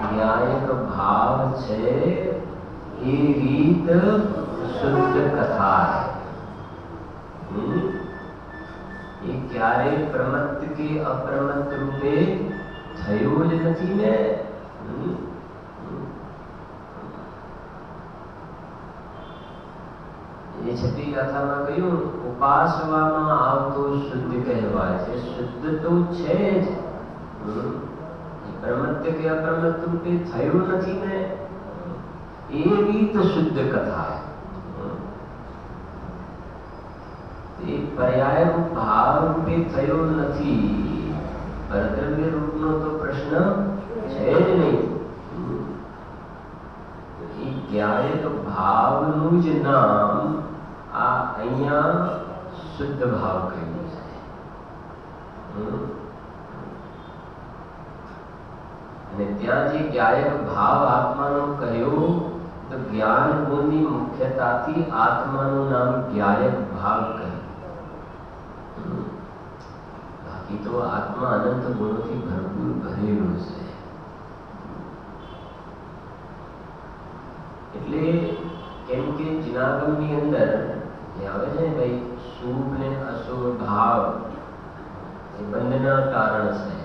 જ્ઞાયક ભાવ છે એ રીત શુદ્ધ કથા है. એ ક્યારે પ્રમત્ત કે અપ્રમત્ત રૂપે થયું જ નથી ને. એ છઠ્ઠી ગાથામાં કહ્યું ઉપાસવામાં આવતો શુદ્ધ કહેવાય છે. શુદ્ધ તો છે જ, પ્રમત્ત કે અપ્રમત્ત રૂપે થયું નથી ને. એ રીત શુદ્ધ કથા. એ પર્યાય ભાવ રૂપે થયો નથી, પરદ્રવ્ય રૂપનો તો પ્રશ્ન છે જ નહીં. એ જ્ઞાયક ભાવનું જ નામ આ અહીંયા શુદ્ધ ભાવ કહ્યું છે. અને ત્યાં જે જ્ઞાયક ભાવ આત્માનો કહ્યો, તો જ્ઞાન ગુણની મુખ્યતાથી આત્માનું નામ જ્ઞાયક ભાવ કહ્યું. બાકી તો આત્મા અનંત ગુણોથી ભરપૂર ભરેલું છે. એટલે કેમ કે જિનાગમની અંદર જે આવે છે ને ભાઈ, શુભ ને અશુભ ભાવ એ બંધના કારણ છે.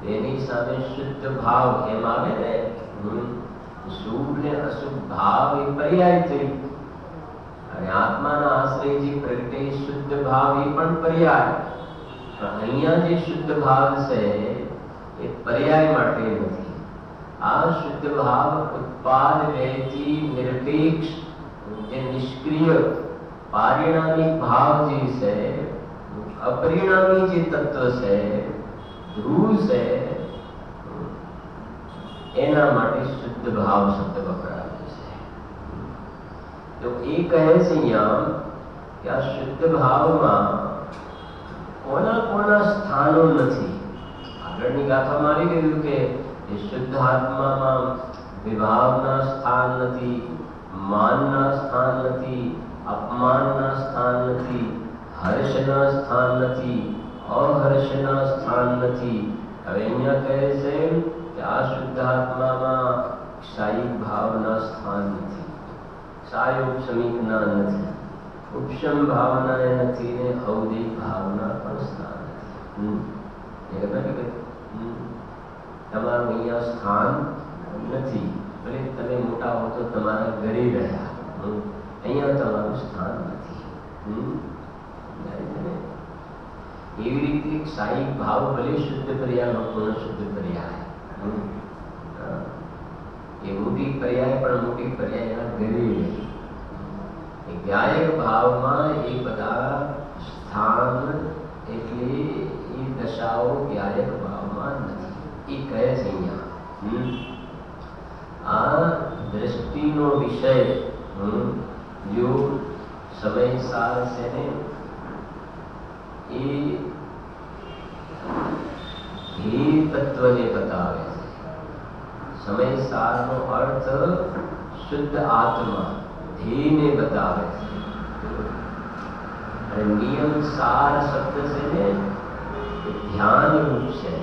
તેની સામે શુદ્ધ ભાવ એમ આવે ને, શુભ ને અશુભ ભાવ એ પર્યાય થઈ, અને આત્માના આશ્રય જે પ્રગટે શુદ્ધ ભાવ એ પણ પર્યાય. પણ અહીંયા જે શુદ્ધ ભાવ છે એ પર્યાય માટે નથી. આ શુદ્ધ ભાવ ઉત્પાદ રહેતી નિરપેક્ષ, જે નિષ્ક્રિય પારિણામિક ભાવ જે છે, અપરિણામી જે તત્વ છે, ધ્રુવ છે, એના માટે શુદ્ધ ભાવ શબ્દ વપરાયો છે. તો એ કહે છે અહીંયા કે આ શુદ્ધ ભાવમાં કોના કોના સ્થાનો નથી. આગળની ગાથામાં આવી ગયું કે એ શુદ્ધ આત્મામાં વિભાવના સ્થાન નથી, માનના સ્થાન નથી, અપમાનના સ્થાન નથી, હર્ષના સ્થાન નથી, અહર્ષના સ્થાન નથી. હવે અહીંયા કહે છે કે આ શુદ્ધ આત્મામાં ક્ષાયિક ભાવના સ્થાન નથી, ક્ષાયોપશમિકના નથી, ઉપશમ ભાવના નથી, ને ઔદિક ભાવના પણ સ્થાન નથી. તમારું અહીંયા સ્થાન નથી. ભલે તમે મોટા હો તો તમારા ઘરે રહ્યા, અહીંયા તમારું સ્થાન નથી. એવી રીતે ક્ષાયિક ભાવ ભલે શુદ્ધ પર્યાય પૂર્ણ શુદ્ધ પર્યાય, એ મોટી પર્યાય પણ મોટી પર્યાય એના ઘરે રહી. જ્ઞાયક ભાવમાં એ બધા સ્થાન, એટલે એ દશાઓ જ્ઞાયક ભાવમાં નથી. એ કહે છે અહીંયા આ દ્રષ્ટિનો વિષય જો સમયસાર છે ને, એ તત્વને બતાવે છે. સમયસારનો અર્થ શુદ્ધ આત્મા, ધ્યેયને બતાવે છે. અને નિયમ સાર શબ્દ છે ને, એ ધ્યાન રૂપ છે.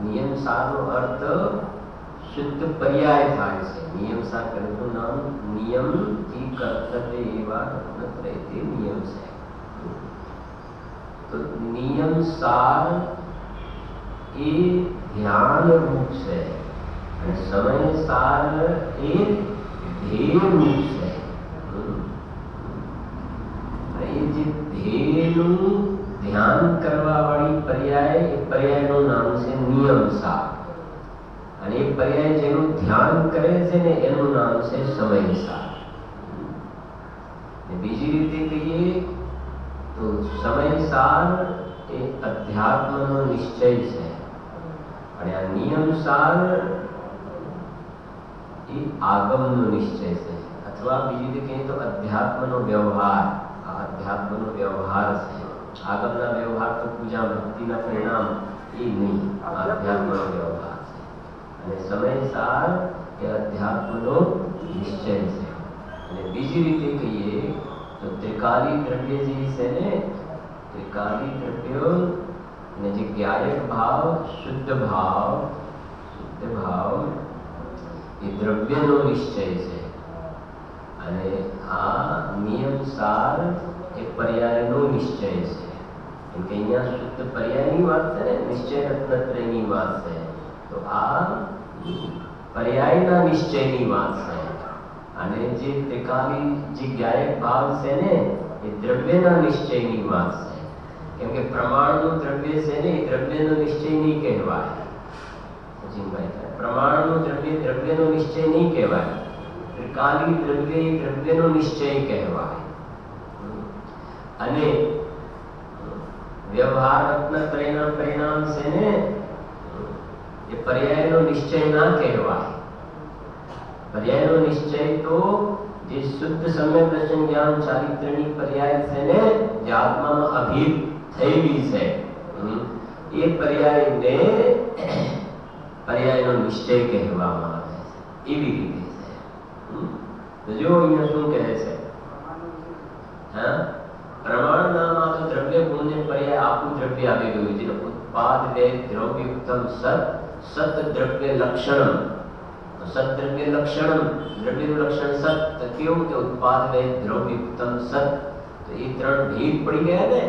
નિયમ સારનો અર્થ શુદ્ધ પર્યાય થાય છે. નિયમ સાર ગ્રંથનું નામ નિયમથી કર્તવ્ય એવા રત્નત્રય તે નિયમ છે. તો નિયમ સાર એ ધ્યાન રૂપ છે, અને સમય સાર એ ધ્યેય રૂપ છે. એ જે ધ્યેયનું ધ્યાન કરવા વાળી પર્યાય, એ પર્યાયનું નામ છે નિયમ સાર. અને એક પર્યાય જેનું ધ્યાન કરે છે ને એનું નામ છે સમયસાર. બીજી રીતે કહીએ તો સમયસાર એ અધ્યાત્મનો નિશ્ચય છે અને આ નિયમસાર એ આગમનો નિશ્ચય છે, અથવા બીજી રીતે કહીએ તો અધ્યાત્મનો વ્યવહાર. આ અધ્યાત્મનો વ્યવહાર છે. આગમના વ્યવહાર તો પૂજા ભક્તિના પરિણામ એ નહીં, અધ્યાત્મનો વ્યવહાર છે. અને સમયસાર એ અધ્યાત્મનો નિશ્ચય છે. અને બીજી રીતે કહીએ તો ત્રિકાલી દ્રવ્ય જે છે ને, ત્રિકાલી દ્રવ્ય અને જે જ્ઞાયક ભાવ, શુદ્ધ ભાવ એ દ્રવ્યનો નિશ્ચય છે. અને આ નિયમસાર એ પર્યાયનો નિશ્ચય છે. કેમ કે અહીંયા શુદ્ધ પર્યાયની વાત છે ને, નિશ્ચય રત્નત્રયની વાત છે. તો આ પર્યાયના નિશ્ચયની વાત છે. અને જે ત્રિકાલી જે જ્ઞાયક ભાવ છે ને, એ દ્રવ્યના નિશ્ચયની વાત છે. કેમ કે પ્રમાણનું દ્રવ્ય છે ને, એ દ્રવ્યનો નિશ્ચય નહીં કહેવાય. પ્રમાણનું દ્રવ્ય દ્રવ્યનો નિશ્ચય નહીં કહેવાય. ત્રિકાલી દ્રવ્ય એ દ્રવ્યનો નિશ્ચય કહેવાય. અને વ્યવહાર રત્નત્રયના પરિણામ છે ને, એ પર્યાયનો નિશ્ચય ના કહેવાય. પર્યાયનો નિશ્ચય તો જે શુદ્ધ સમ્યક દર્શન જ્ઞાન ચારિત્ર્યની પર્યાય છે ને, જે આત્મામાં અભિત થયેલી છે, એ પર્યાયને પર્યાયનો નિશ્ચય કહેવામાં આવે છે. એવી રીતે છે. તો જો અહીંયા શું કહે છે, હા, પ્રમાણ નામ તો દ્રવ્ય ગુણને પર્યાય આખું દ્રવ્ય આવી ગયું છે. ઉત્પાદ વે દ્રવ્યુક્તમ સત દ્રવ્ય લક્ષણમ. સત દ્રવ્ય લક્ષણમ, દ્રવ્યનું લક્ષણ સત. તો કેવું કે ઉત્પાદ વે દ્રવ્યુક્તમ સત. તો એ ત્રણ ભેદ પડી ગયા ને.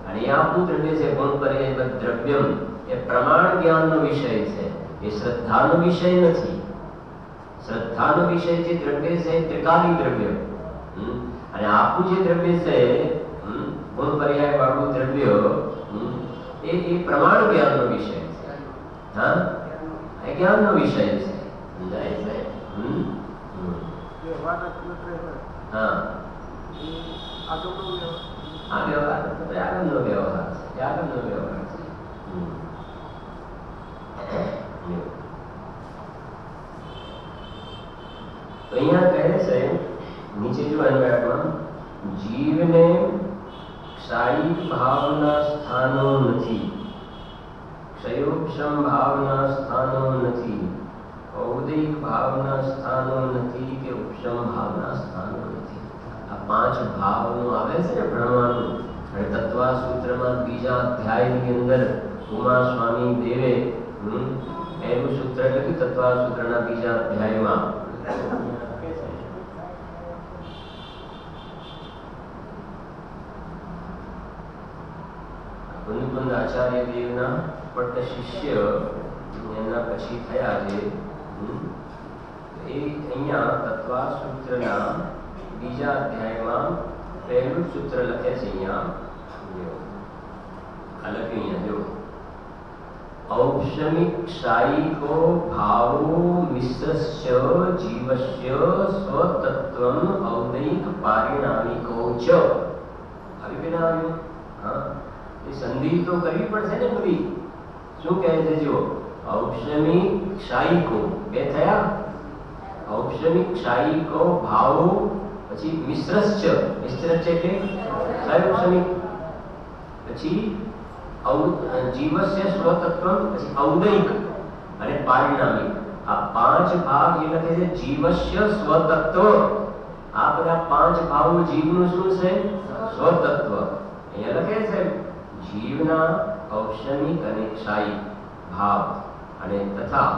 અને એ આખું દ્રવ્ય છે ગુણ પર્યાય દ્રવ્યમ. એ પ્રમાણ જ્ઞાનનો વિષય છે, એ શ્રદ્ધાનો વિષય નથી. શ્રદ્ધાનો વિષય જે દ્રવ્ય છે એ ત્રિકાલી દ્રવ્ય. અને આખું જે દ્રવ્ય છે ગુણ પર્યાય વાળું દ્રવ્ય, એ પ્રમાણ જ્ઞાનનો વિષય છે. હા, એ જ્ઞાનનો વિષય છે. સમજાય છે? હા, આ વ્યવહાર આગમનો વ્યવહાર છે. આગમનો વ્યવહાર છે. તો અહીંયા કહે છે નીચે જો અન્વયમાં, જીવને ક્ષાયી ભાવના સ્થાનો નથી, ક્ષયોક્ષમ ભાવના સ્થાનો નથી, ઔદૈક ભાવના સ્થાનો નથી કે ઉપશમ ભાવના સ્થાનો નથી. આ પાંચ ભાવનો આવે છે ને ભણવાનું. અને તત્વા સૂત્રમાં બીજા અધ્યાયની અંદર ઉમા સ્વામી દેવે એવું સૂત્ર લખ્યું. તત્વા સૂત્રના બીજા અધ્યાયમાં મુનિકુંદ આચાર્ય દેવના પટ્ટ શિષ્ય એના પછી થયા છે. એ અહીંયા તત્વા સૂત્રના બીજા અધ્યાયમાં પહેલું સૂત્ર લખે છે. અહીંયા લખ્યું, જો ઔપશમિક ક્ષાયિકો ભાવો મિશ્રસ્ય જીવસ્ય સ્વતત્વમ ઔદૈક પારિણામિકો ચ. આવી પેલા આવ્યું. હા, એ સંધિ તો કરવી પડશે ને બધી. શું કહે છે જો, ઔપશમિક ક્ષાયિકો બે થયા. ઔપશમિક ક્ષાયિકો ભાવો, પછી મિશ્રસ્ય. મિશ્રસ્ય એટલે ક્ષાયૌપશમિક, પછી જીવસ્ય સ્વતત્વમ, પછી ઔદૈક અને પારિણામિક. આ પાંચ ભાગ એ લખે છે જીવસ્ય સ્વતત્વ. આ બધા પાંચ ભાવો જીવનું શું છે? સ્વતત્વ. અહીંયા લખે છે જીવના ઔપશમિક અને ક્ષાયિક ભાવ અને તથા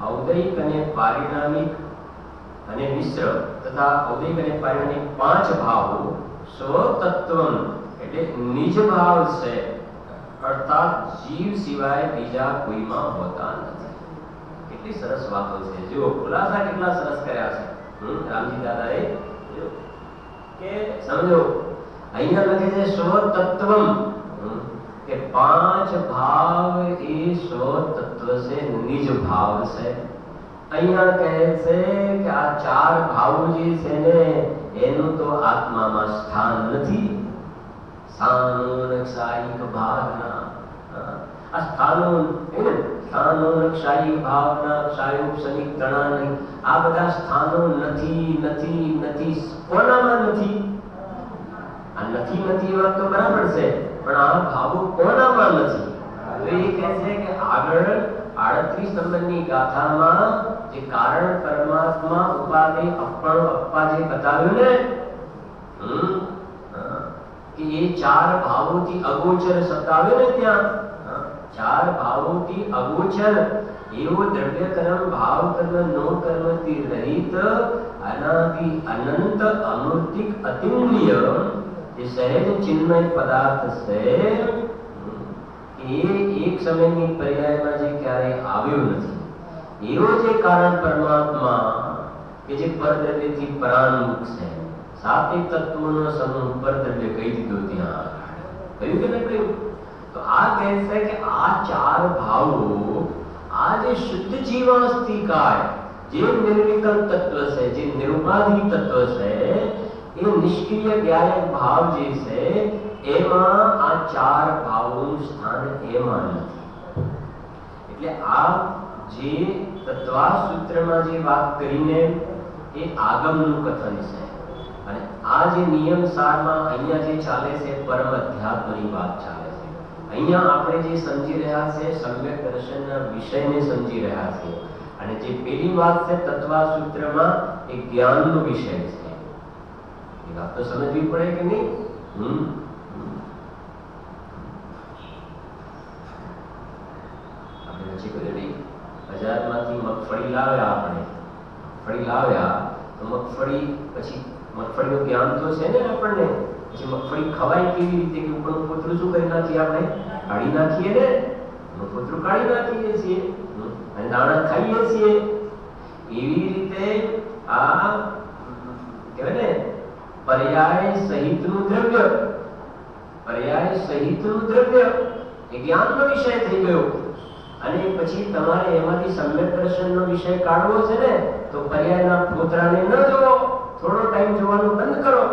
ઔદૈક અને પારિણામિક અને મિશ્ર તથા ઔદૈક અને પારિણામિક પાંચ ભાવો સ્વતત્વમ એટલે નિજ ભાવ છે, અર્થાત જીવ સિવાય બીજા કોઈમાં હોતા નથી. કેટલી સરસ વાતો છે. જો ખુલાસા કેટલા સરસ કર્યા છે રામજી દાદાએ. જો કે સમજો, અહીંયા લખે છે સ્વતત્વમ, કે પાંચ ભાવ એ સ્વતત્વ તત્વ છે નિજ ભાવ છે. અહીંયા કહે છે કે આ ચાર ભાવો જે છે ને એનું તો આત્મામાં સ્થાન નથી. સ્થાનોનક્ષાયિક ભાવના, આ સ્થાનો એને સ્થાનોનક્ષાયિક ભાવના ક્ષાયોપસનિક તણાની આ બધા સ્થાનો નથી નથી નથી. કોનામાં નથી? આ નથી નથી વાત તો બરાબર છે, પણ આ ભાવો કોનામાં નથી? તો એ કહે છે કે આગળ 38 નંબરની ગાથામાં જે કારણ પરમાત્મા ઉપાધિ અપણ અપ્પા જે બતાવ્યું ને કે એ ચાર ભાવોથી અગોચર સતાવ્યો ને ત્યાં ચાર ભાવોથી અગોચર એવો દ્રવ્ય કર્મ ભાવ કર્મ નો કર્મથી રહિત અનાદિ અનંત અમૃતિક અતિમૂલ્ય જે સહેજ ચિન્મય પદાર્થ છે એ એક સમયની પર્યાયમાં જે ક્યારે આવ્યો નથી એવો જે કારણ પરમાત્મા કે જે પરદ્રવ્યથી પરાન્મુખ છે. સાતે તત્વોનો સમૂહ પરદ્રવ્ય કહી દીધો ત્યાં કહ્યું કે નહીં કહ્યું? તો આ કહે છે કે આ ચાર ભાવો આ જે શુદ્ધ જીવાસ્તિકાય જે નિર્વિકલ્પ તત્વ છે જે નિરુપાધિ તત્વ છે એ નિષ્ક્રિય જ્ઞાયક ભાવ જે છે એમાં આ ચાર ભાવોનું સ્થાન એમાં નથી. એટલે આ જે તત્વા સૂત્રમાં જે વાત કરીને એ આગમનું કથન છે અને આ જે નિયમ સારમાં અહીંયા જે ચાલે છે પરમ અધ્યાત્મની વાત ચાલે છે. અહીંયા આપણે જે સમજી રહ્યા છે સમ્યક દર્શનના વિષયને સમજી રહ્યા છે અને જે પેલી વાત છે તત્વા સૂત્રમાં એ જ્ઞાનનો વિષય છે. એ વાત તો સમજવી પડે કે નહીં? આપણે પછી કહ્યું બજારમાંથી મગફળી લાવ્યા, આપણે મગફળી લાવ્યા તો મગફળી પછી મગફળીનું જ્ઞાન તો છે ને આપણને. પછી મગફળી ખવાય કેવી રીતે કે ઉપરનું પોતરું શું કરી નાખીએ આપણે? કાઢી નાખીએ ને, પોતરું કાઢી નાખીએ છીએ અને દાણા ખાઈએ છીએ. એવી રીતે આ કહેવાય ને પર્યાય સહિતનું દ્રવ્ય, પર્યાય સહિતનું દ્રવ્ય એ જ્ઞાનનો વિષય થઈ ગયો. અને પછી તમારે એમાંથી સમ્યક દર્શનનો વિષય કાઢવો છે ને તો પર્યાયના પોતરાને ન જોવો, થોડો ટાઈમ જોવાનું બંધ કરો.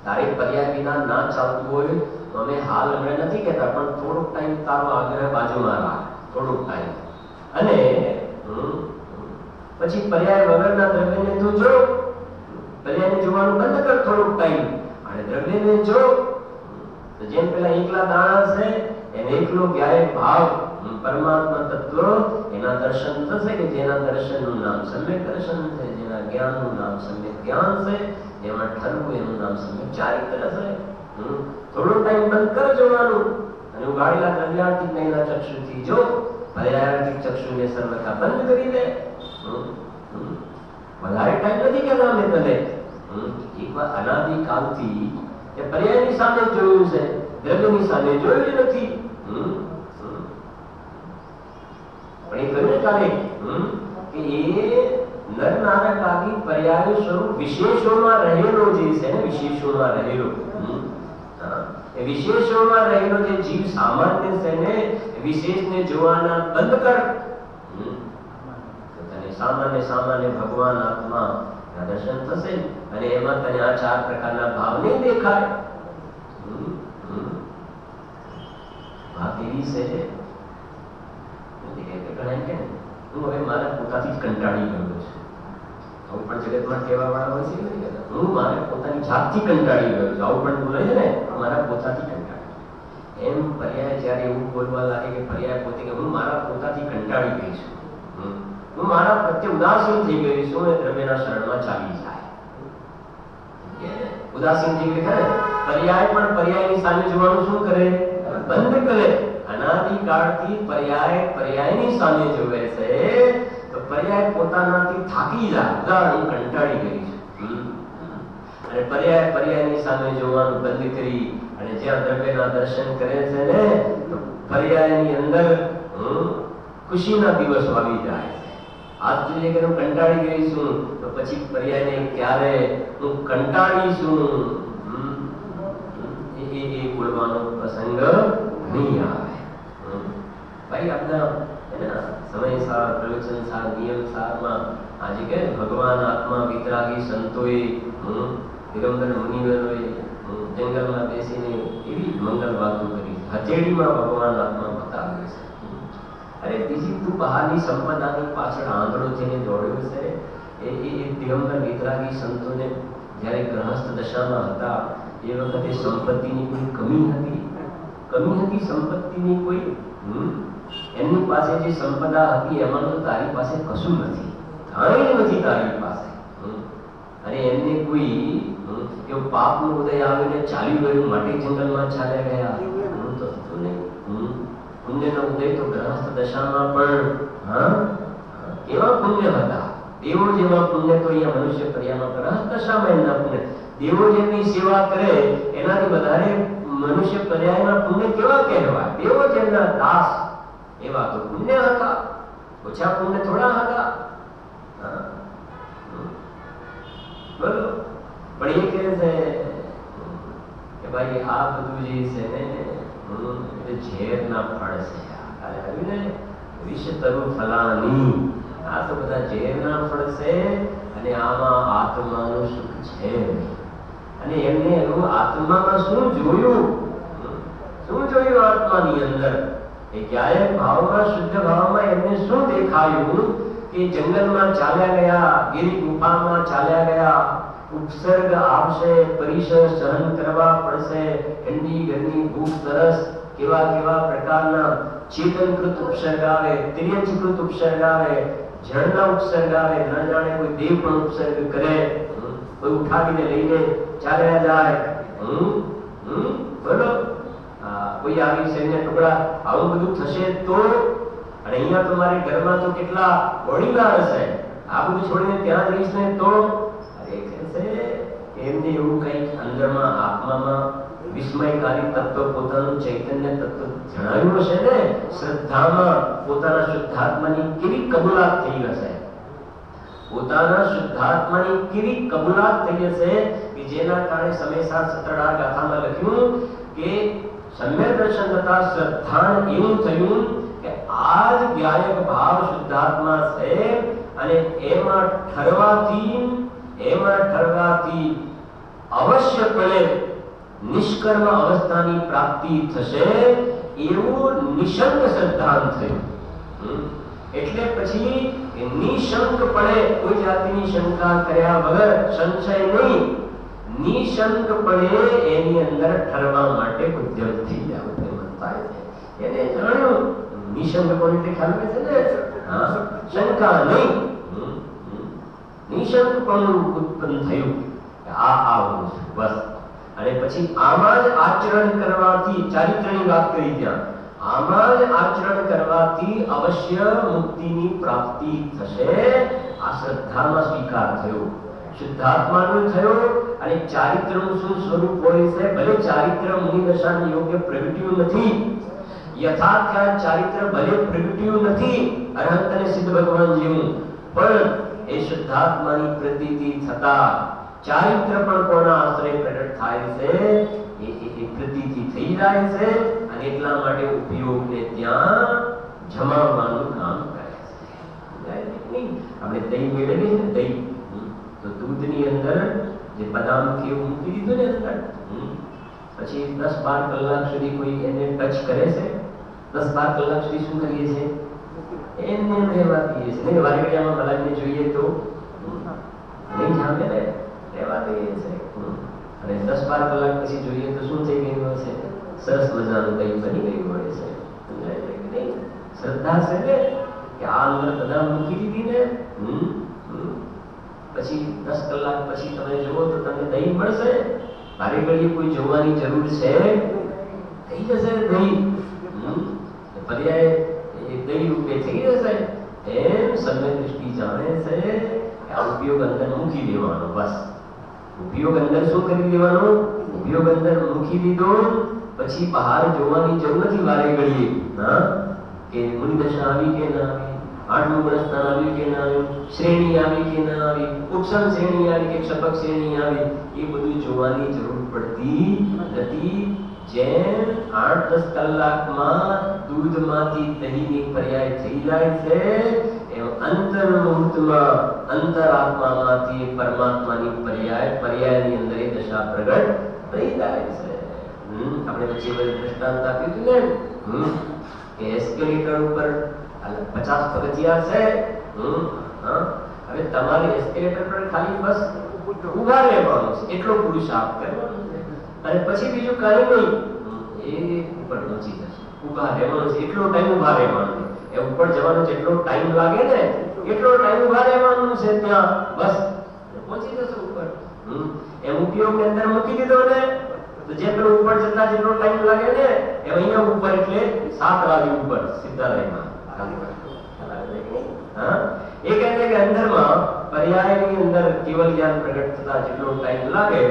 તારે પર્યાય વિના ના ચાલતું હોય તો અમે હાલ હમણાં નથી કહેતા, પણ થોડોક ટાઈમ તારો આગ્રહ બાજુમાં રાખ, થોડોક ટાઈમ. અને પછી પર્યાય વગરના દ્રવ્યને તું જો, પર્યાયને જોવાનું બંધ કર થોડોક ટાઈમ અને દ્રવ્યને જો. તો જેમ પેલા એકલા દાણા છે એને એકલો જ્ઞાયક ભાવ પરમાત્મા તત્વ એના દર્શન થશે કે જેના દર્શનનું નામ સમ્યક દર્શન છે, જેના જ્ઞાનનું નામ સમ્યક જ્ઞાન છે, જેમાં ઠરવું એનું નામ સમ્યક ચારિત્ર છે. થોડો ટાઈમ બંધ કર જોવાનું અને ઉગાડેલા દ્રવ્યાર્થિક નયના ચક્ષુથી જો, પર્યાયાર્થિક ચક્ષુને સર્વથા બંધ કરી દે. વધારે ટાઈમ નથી કહેતા અમે તને. એકવાર અનાદિ કાલથી એ પર્યાયની સામે જોયું છે, દ્રવ્યની સામે જોયું જ નથી. પણ એ કહ્યું ને કાલે કે એ નર નારક આદિ પર્યાય સ્વરૂપ વિશેષોમાં રહેલો જે છે ને, વિશેષોમાં રહેલો એ વિશેષોમાં રહેલો જે જીવ સામાન્ય છે ને વિશેષને જોવાના બંધ કર. તને સામાન્ય સામાન્ય ભગવાન આત્મા ના દર્શન થશે અને એમાં તને આ ચાર પ્રકારના ભાવ નહીં દેખાય. વાત એવી છે હું હવે મારા પોતાથી જ કંટાળી ગયો છું. આવું પણ જગતમાં કહેવા વાળા હોય છે, હું મારા પોતાની જાતથી કંટાળી ગયો છું. આવું પણ બોલે છે ને, મારા પોતાથી કંટાળી. એમ પર્યાય જયારે એવું બોલવા લાગે કે પર્યાય પોતે કે હું મારા પોતાથી કંટાળી ગઈ છું, હું મારા પ્રત્યે ઉદાસીન થઈ ગઈ છું, એ દ્રવ્યના શરણમાં ચાલી જાય. ઉદાસીન થઈ ગઈ ખરે પર્યાય પણ પર્યાયની સામે જોવાનું શું કરે? બંધ કરે. અનાદિકાળથી પર્યાય પર્યાયની સામે જોવે છે તો પર્યાય પોતાનાથી થાકી જાય. ઉદાહરણ, હું કંટાળી ગઈ છું અને પર્યાય પર્યાયની સામે જોવાનું બંધ કરી અને જ્યાં દ્રવ્યના દર્શન કરે છે ને તો પર્યાયની અંદર ખુશીના દિવસો આવી જાય. આજ જોઈએ કે હું કંટાળી ગઈ છું તો પછી પર્યાયને ક્યારે હું કંટાળી છું એ બોલવાનો પ્રસંગ નહીં આવે. ભાઈ આપણા એના સમયસાર પ્રવચનસાર નિયમસારમાં આજે કે ભગવાન આત્મા વિતરાગી સંતોએ દિગંબર મુનિવરોએ જંગલમાં બેસીને એવી મંગલ વાતો કરી. હથેળીમાં ભગવાન આત્મા બતાવે છે. અરે બીજી તું બહારની સંપદાની પાછળ આંધળો થઈને દોડ્યો છે. એ દિગંબર વિતરાગી સંતોને જ્યારે ગ્રહસ્થ દશામાં હતા એ વખતે સંપત્તિની કોઈ કમી હતી સંપત્તિની કોઈ એમની પાસે જે સંપદા હતી એમાં તો તારી પાસે કશું નથી, કાંઈ નથી તારી પાસે. અને એમને કોઈ એવું પાપનો ઉદય આવીને ચાલી ગયું માટે જંગલમાં ચાલ્યા ગયા તો હતું નહીં. પુણ્યનો ઉદય તો ગ્રહસ્થ દશામાં પણ કેવા પુણ્ય હતા. દેવો જેવા પુણ્ય તો અહીંયા મનુષ્ય કર્યામાં ગ્રહસ્થ દશામાં એમના પુણ્ય. દેવો જેમની સેવા કરે એનાથી વધારે મનુષ્ય પર્યાયના પુણ્ય કેવા કહેવાય. દેવો જેમના દાસ એવા તો પુણ્ય હતા, ઓછા પુણ્ય થોડા હતા. બોલો. પણ એ કહે છે કે ભાઈ આ બધું જે છે ને ઝેરના ફળ છે. કાલે આવ્યું ને વિષ તરુ ફલાની, આ તો બધા ઝેરના ફળ છે અને આમાં આત્માનું સુખ છે નહીં. અને એમને એવું આત્મામાં શું જોયું આત્માની અંદર એ ક્યારેક ભાવમાં શુદ્ધ ભાવમાં એમને શું દેખાયું કે જંગલમાં ચાલ્યા ગયા, ગિરી ગુફામાં ચાલ્યા ગયા, ઉપસર્ગ આવશે, પરિસર સહન કરવા પડશે, ઠંડી ગરમી ભૂખ તરસ કેવા કેવા પ્રકારના ચેતનકૃત ઉપસર્ગ આવે, તિર્યંચકૃત ઉપસર્ગ આવે, જળના ઉપસર્ગ આવે, ન જાણે કોઈ દેવ પણ ઉપસર્ગ કરે, કોઈ ઉઠાવીને લઈને ચાલ્યા જાય. બોલો. કોઈ આવી સૈન્ય ટુકડા આવું બધું થશે તો. અને અહીંયા તમારે ઘરમાં તો કેટલા બોડીગાર્ડ હશે, આ બધું છોડીને ત્યાં જઈશ ને તો. અરે કહે એમને એવું કંઈક અંદરમાં આત્મામાં વિસ્મયકારી તત્વ, પોતાનું ચૈતન્ય તત્વ જણાવ્યું હશે ને. શ્રદ્ધામાં પોતાના શુદ્ધાત્માની કેવી કબૂલાત થઈ હશે, પોતાના શુદ્ધાત્માની કેવી કબૂલાત થઈ હશે કે જેના કારણે સમયસાર સત્રડા ગાથામાં લખ્યું કે સમ્યક દર્શન તથા શ્રદ્ધાન એવું થયું કે આ જ જ્ઞાયક ભાવ શુદ્ધાત્મા છે અને એમાં ઠરવાથી અવશ્યપણે નિષ્કર્મ અવસ્થાની પ્રાપ્તિ થશે એવું નિશંક શ્રદ્ધાન થયું. એટલે પછી નિશંકપણે કોઈ જાતિની શંકા કર્યા વગર, સંશય નહીં, નિશંકપણે એની અંદર ઠરવા માટે ઉદ્યમ થઈ જાવ થાય છે. એને જાણ્યું નિશંક કોને ખ્યાલ છે ને, શંકા નહીં, નિશંકપણું ઉત્પન્ન થયું આ બસ. અને પછી આમાં જ આચરણ કરવાથી, ચારિત્રની વાત કરી ત્યાં, આમાં જ આચરણ કરવાથી અવશ્ય મુક્તિની પ્રાપ્તિ થશે. આ શ્રદ્ધામાં સ્વીકાર થયો, શુદ્ધાત્માનું થયો. અને ચારિત્રનું શું સ્વરૂપ હોય છે? ભલે ચારિત્ર મુનિ દશાની યોગ્ય પ્રગટ્યું નથી, યથાર્થ ચારિત્ર ભલે પ્રગટ્યું નથી અરહંત અને સિદ્ધ ભગવાન જેવું, પણ એ શુદ્ધાત્માની પ્રતીતિ થતા ચારિત્ર પણ કોના આશ્રય પ્રગટ થાય છે? એ પ્રતીતિ થઈ જાય છે. અને એટલા માટે ઉપયોગને ત્યાં જમાવવાનું કામ કરે છે. આપણે દહીં મેળવીએ ને, દહીં તો દૂધની અંદર જે બદામ કેવું મૂકી દીધું ને અંદર, પછી 10-12 કલાક સુધી કોઈ એને ટચ કરે છે, 10-12 કલાક સુધી શું કરીએ છીએ? એને રહેવા દઈએ છીએ. નહીં વારેઘડિયામાં મલાઈને જોઈએ તો નહીં જામે ને, રહેવા દઈએ છીએ. અને 10-12 કલાક પછી જોઈએ તો શું થઈ ગયું હશે? સરસ મજાનું કંઈ બની ગયું હોય છે. શ્રદ્ધા છે ને કે આ અંદર બદામ મૂકી દીધી ને, પછી 10 કલાક પછી તમે જુઓ તો તમને દહીં મળશે. ભારે ઘડીએ કોઈ જોવાની જરૂર છે? થઈ જશે દહીં, પર્યાય દહીં રૂપે થઈ જશે. એમ સમ્યક દૃષ્ટિ જાણે છે કે આ ઉપયોગ અંદર મૂકી દેવાનો. બસ ઉપયોગ અંદર શું કરી દેવાનો? ઉપયોગ અંદર મૂકી દીધો પછી બહાર જોવાની જરૂર નથી વારે ઘડીએ કે મુનિ દશા આવી કે ના આવી, આઠમું ગુણસ્થાન આવ્યું કે ના આવ્યું, શ્રેણી આવી કે ના આવી, ઉપસમ શ્રેણી આવી કે ક્ષપક શ્રેણી આવી, એ બધું જોવાની જરૂર પડતી નથી. જેમ 8-10 કલાકમાં દૂધમાંથી દહીંની પર્યાય થઈ જાય છે એમ અંતર્મુહૂર્તમાં અંતરાત્મામાંથી પરમાત્માની પર્યાયની અંદર એ દશા પ્રગટ થઈ જાય છે. આપણે પછી દ્રષ્ટાંત આપ્યું હતું ને કે એસ્કેલેટર ઉપર 50 પગથિયા છે. હવે તમારે એસ્કેલેટર પર ખાલી બસ ઉભા રહેવાનું છે, એટલો પુરુષાર્થ કરવાનો છે અને પછી બીજું કાંઈ નહીં. એ ઉપર પહોંચી જશે. ઉભા રહેવાનું છે, એટલો ટાઈમ ઉભા રહેવાનું છે. એ ઉપર જવાનો જેટલો ટાઈમ લાગે ને એટલો ટાઈમ ઉભા રહેવાનું છે ત્યાં, બસ પહોંચી જશે ઉપર. એમ ઉપયોગની અંદર મૂકી દીધો ને તો જેટલો ઉપર જતા જેટલો ટાઈમ લાગે ને એ અહીંયા ઉપર એટલે 7 વાગે ઉપર સીધા લાઈનમાં. એ કહે છે કે અંદરમાં પર્યાયની અંદર કેવલ જ્ઞાન પ્રગટ થતા જેટલો ટાઈમ લાગે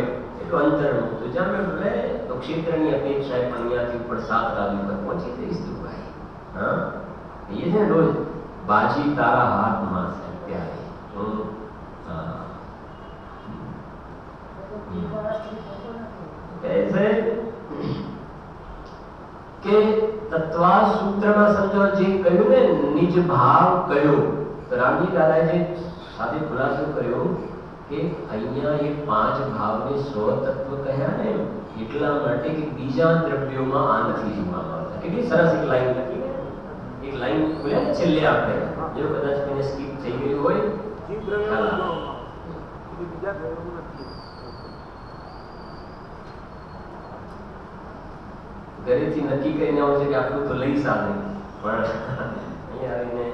એટલો અંતર્મુક્ત જામે ભલે તો ક્ષેત્રની અપેક્ષાએ પણ અહીંયાથી ઉપર 7 વાગે ઉપર પહોંચી જઈશ તું ભાઈ. એ છે રોજ બાજી તારા હાથમાં છે ત્યારે. કે તત્વા સૂત્રમાં સમજો જે કહ્યું ને નિજ ભાવ કયો, તો રામજી દાદાએ જે સાથે ખુલાસો કર્યો કે અહીંયા એ 5 ભાવને સ્વતત્વ કહ્યા ને એટલા માટે કે બીજા દ્રવ્યોમાં આ નથી જોવામાં આવતા. કેટલી સરસ એક લાઈન લખી ને, એક લાઈન ખોલ્યા ને છેલ્લે આપણે, જો કદાચ એને સ્કીપ થઈ ગયું હોય ઘરેથી નક્કી કરીને આવું છે કે આટલું તો લઈ સાધે, પણ અહીંયા આવીને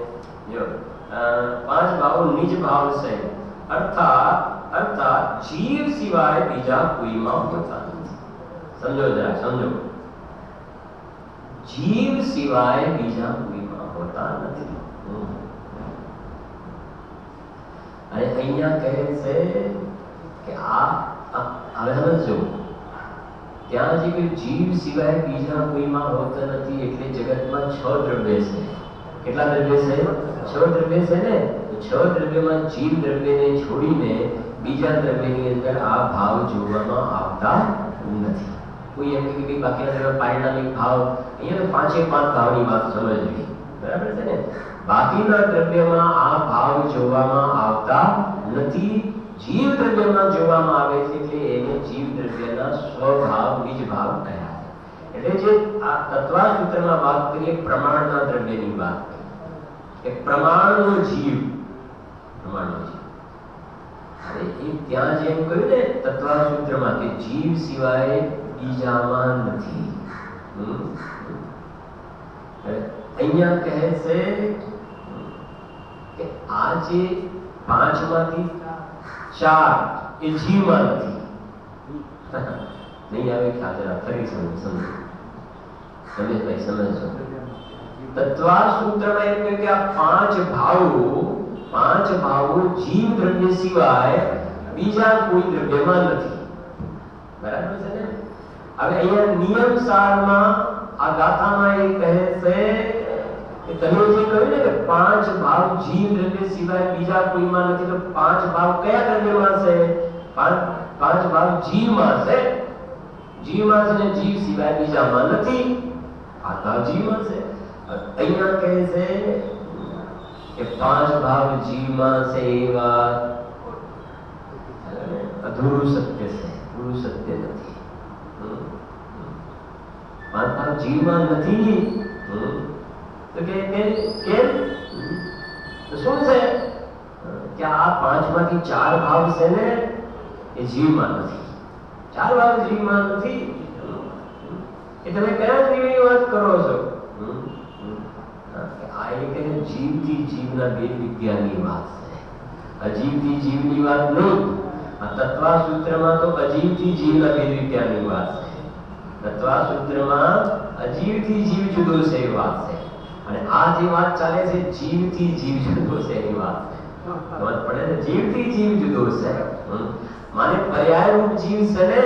જો 5 ભાવો નિજ ભાવ છે, અર્થાત જીવ સિવાય બીજા કોઈમાં હોતા નથી. સમજો જરા, સમજો. જીવ સિવાય બીજા કોઈમાં હોતા નથી. અને અહીંયા કહે છે કે હવે સમજો, ત્યાં જે કોઈ જીવ સિવાય બીજા કોઈમાં હોતા નથી એટલે જગતમાં 6 દ્રવ્ય છે. કેટલા દ્રવ્ય છે? 6 દ્રવ્ય છે ને. 6 દ્રવ્યમાં જીવ દ્રવ્યને છોડીને બીજા દ્રવ્યની અંદર આ ભાવ જોવામાં આવતા નથી. કોઈ એમ કે બાકીના દ્રવ્ય પારિણામિક ભાવ, અહીંયા 5 ભાવની વાત સમજવી, બરાબર છે ને. બાકીના દ્રવ્યમાં આ ભાવ જોવામાં આવતા નથી, જીવ દ્રવ્યમાં જોવામાં આવે છે એટલે એને જીવ દ્રવ્યના સ્વભાવ નિજ ભાવ કહ્યા. એટલે જે આ તત્વા સૂત્રમાં વાત કરીએ પ્રમાણના દ્રવ્યની વાત કરીએ, એ પ્રમાણનો જીવ, પ્રમાણનો જીવ. અને એ ત્યાં જેમ કહ્યું ને તત્વા સૂત્રમાં કે જીવ સિવાય બીજામાં નથી. અહીંયા કહે છે કે આ જે 5 માંથી 4 એ જીવમાં નથી. નહીં આવે ખ્યાલ, જરા ફરી સમજો ભાઈ, સમજો. તત્વા સૂત્રમાં એમ કહ્યું કે આ 5 ભાવો જીવ દ્રવ્ય સિવાય બીજા કોઈ દ્રવ્યમાં નથી. બરાબર છે ને. હવે અહીંયા નિયમ સારમાં આ ગાથામાં એ કહે છે કે તમે જે કહ્યું ને કે 5 ભાવ જીવ દ્રવ્ય સિવાય બીજા કોઈમાં નથી, તો 5 ભાવ કયા દ્રવ્યમાં છે? 5 ભાવ જીવમાં છે. જીવમાં છે ને જીવ સિવાય બીજામાં નથી. આ જીવમાં છે. અહીંયા કહે છે કે 5 ભાવ જીવમાં છે એ વાત અધૂરું સત્ય છે, પૂરું સત્ય નથી. 5 ભાવ જીવમાં નથી તો કે કેમ? તો શું છે કે આ 5 માંથી 4 ભાવ છે ને એ જીવમાં નથી. 4 ભાવ જીવમાં નથી. એ તમે કયા જીવની વાત કરો છો? આ એક જીવથી જીવના બે વિદ્યાની વાત છે, અજીવથી જીવની વાત નહીં. આ તત્વા સૂત્રમાં તો અજીવથી જીવના બે વિદ્યાની વાત છે. તત્વા સૂત્રમાં અજીવથી જીવ જુદો છે એ વાત છે, અને આ જે વાત ચાલે છે જીવથી જીવ જુદો છે એની વાત છે. સમજ પડે ને? જીવથી જીવ જુદો છે. માને પર્યાય રૂપ જીવ છે ને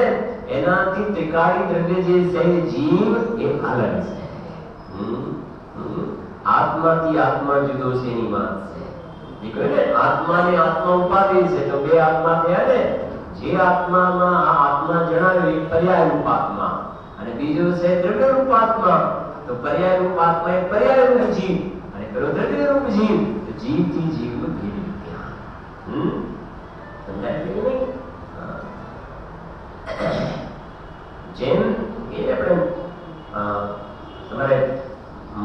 એનાથી ત્રિકાળી દ્રવ્ય જે છે જીવ એ અલગ છે. આત્માથી આત્મા જુદો છે એની વાત છે. એ કહે ને આત્મા ને આત્મા ઉપાધિ છે, તો બે આત્મા થયા ને. જે આત્મામાં આ આત્મા જણાવ્યો એ પર્યાય રૂપ આત્મા, અને બીજો છે દ્રવ્ય રૂપ આત્મા. તો પર્યાય રૂપ આત્મા એ પર્યાય રૂપ જીવ અને પેલો દ્રવ્ય રૂપ જીવ. તો જીવ થી જીવનું ભેદ વિજ્ઞાન. સમજાય કે નહીં? જેમ એ આપણે તમારે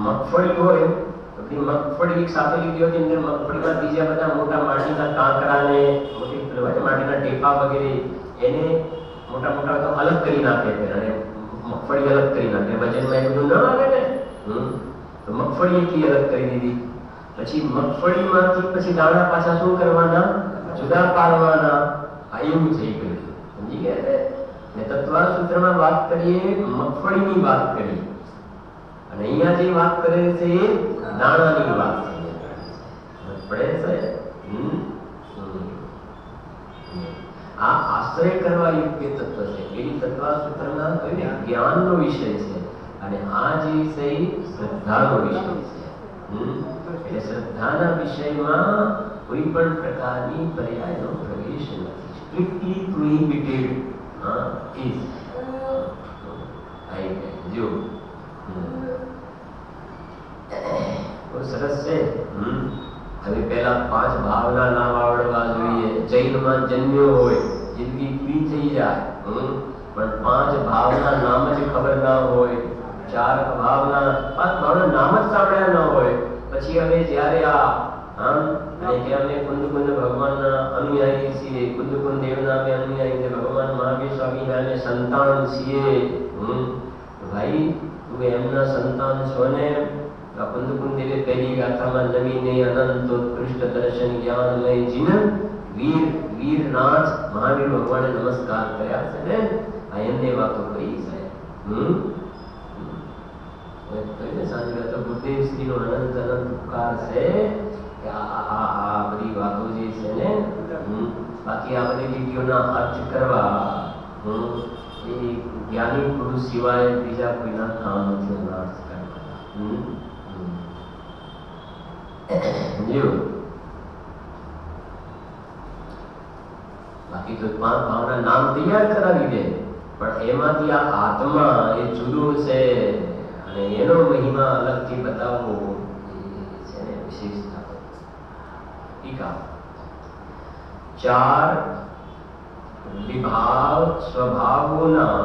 મગફળી હોય તો બધી મગફળી એક સાથે લીધી હોય અંદર મગફળીમાં બીજા બધા મોટા માટીના કાંકરા ને મોટી માટીના ટેપા વગેરે એને મોટા મોટા તો અલગ કરી નાખે છે અને મગફળી અલગ કરી નાખે. વજનમાં એ બધું ન આવે ને. તો મગફળી એટલી અલગ કરી દીધી. પછી મગફળીમાંથી પછી દાણા પાછા શું કરવાના? જુદા પાડવાના. આ એવું થઈ ગયું. સમજી ગયા? ને તત્વના સૂત્રમાં વાત કરીએ મગફળીની વાત કરી અને અહીંયા જે વાત કરે છે એ દાણાની વાત પડે છે. આ આશ્રય કરવા યોગ્ય તત્વ છે. એ તત્વના સૂત્રના જ્ઞાનનો વિષય છે અને આ જે વિષય શ્રદ્ધાનો વિષય છે. એટલે શ્રદ્ધાના વિષયમાં કોઈ પણ પ્રકારની પર્યાયનો પ્રવેશ નથી. સ્ટ્રિક્ટલી પ્રોહિબિટેડ is આઈ જો બહુ સરસ છે. હવે પહેલા 5 ભાવના નામ આવડવા જોઈએ. જૈનમાં જન્મ્યો હોય જિંદગી પૂરી થઈ જાય પણ 5 ભાવના નામ જ ખબર ના હોય, 4 ભાવના 5 ભાવના નામ જ સાંભળ્યા ન હોય, પછી હવે જ્યારે અને કે અમે કુંદકુંદ ભગવાનના અનુયાયી છીએ, કુંદકુંદ દેવના અમે અનુયાયી છીએ, ભગવાન મહાવીર સ્વામીના અમે સંતાન છીએ. ભાઈ તું એમના સંતાન છો ને? કુંદકુંદ દેવે પહેલી ગાથામાં જમીને અનંત ઉત્કૃષ્ટ દર્શન જ્ઞાનમય જીન વીરનાથ મહાવીર ભગવાને નમસ્કાર કર્યા છે ને. આ એમને વાતો કહી છે. સાંજે તો ગુરુદેવ શ્રીનો અનંત ઉપકાર છે કે આ બધી વાતો જે છે ને. બાકી આ બધી લીટીઓના અર્થ કરવા એ જ્ઞાની પુરુષ સિવાય બીજા કોઈના કામ નથી. અર્થ કરવા બાકી તો 5 ભાવના નામ તૈયાર કરાવી દે પણ એમાંથી આ આત્મા એ જુદો છે અને એનો મહિમા અલગથી બતાવવો છે ને વિશેષતા. ટીકા 4 વિભાવ સ્વભાવોના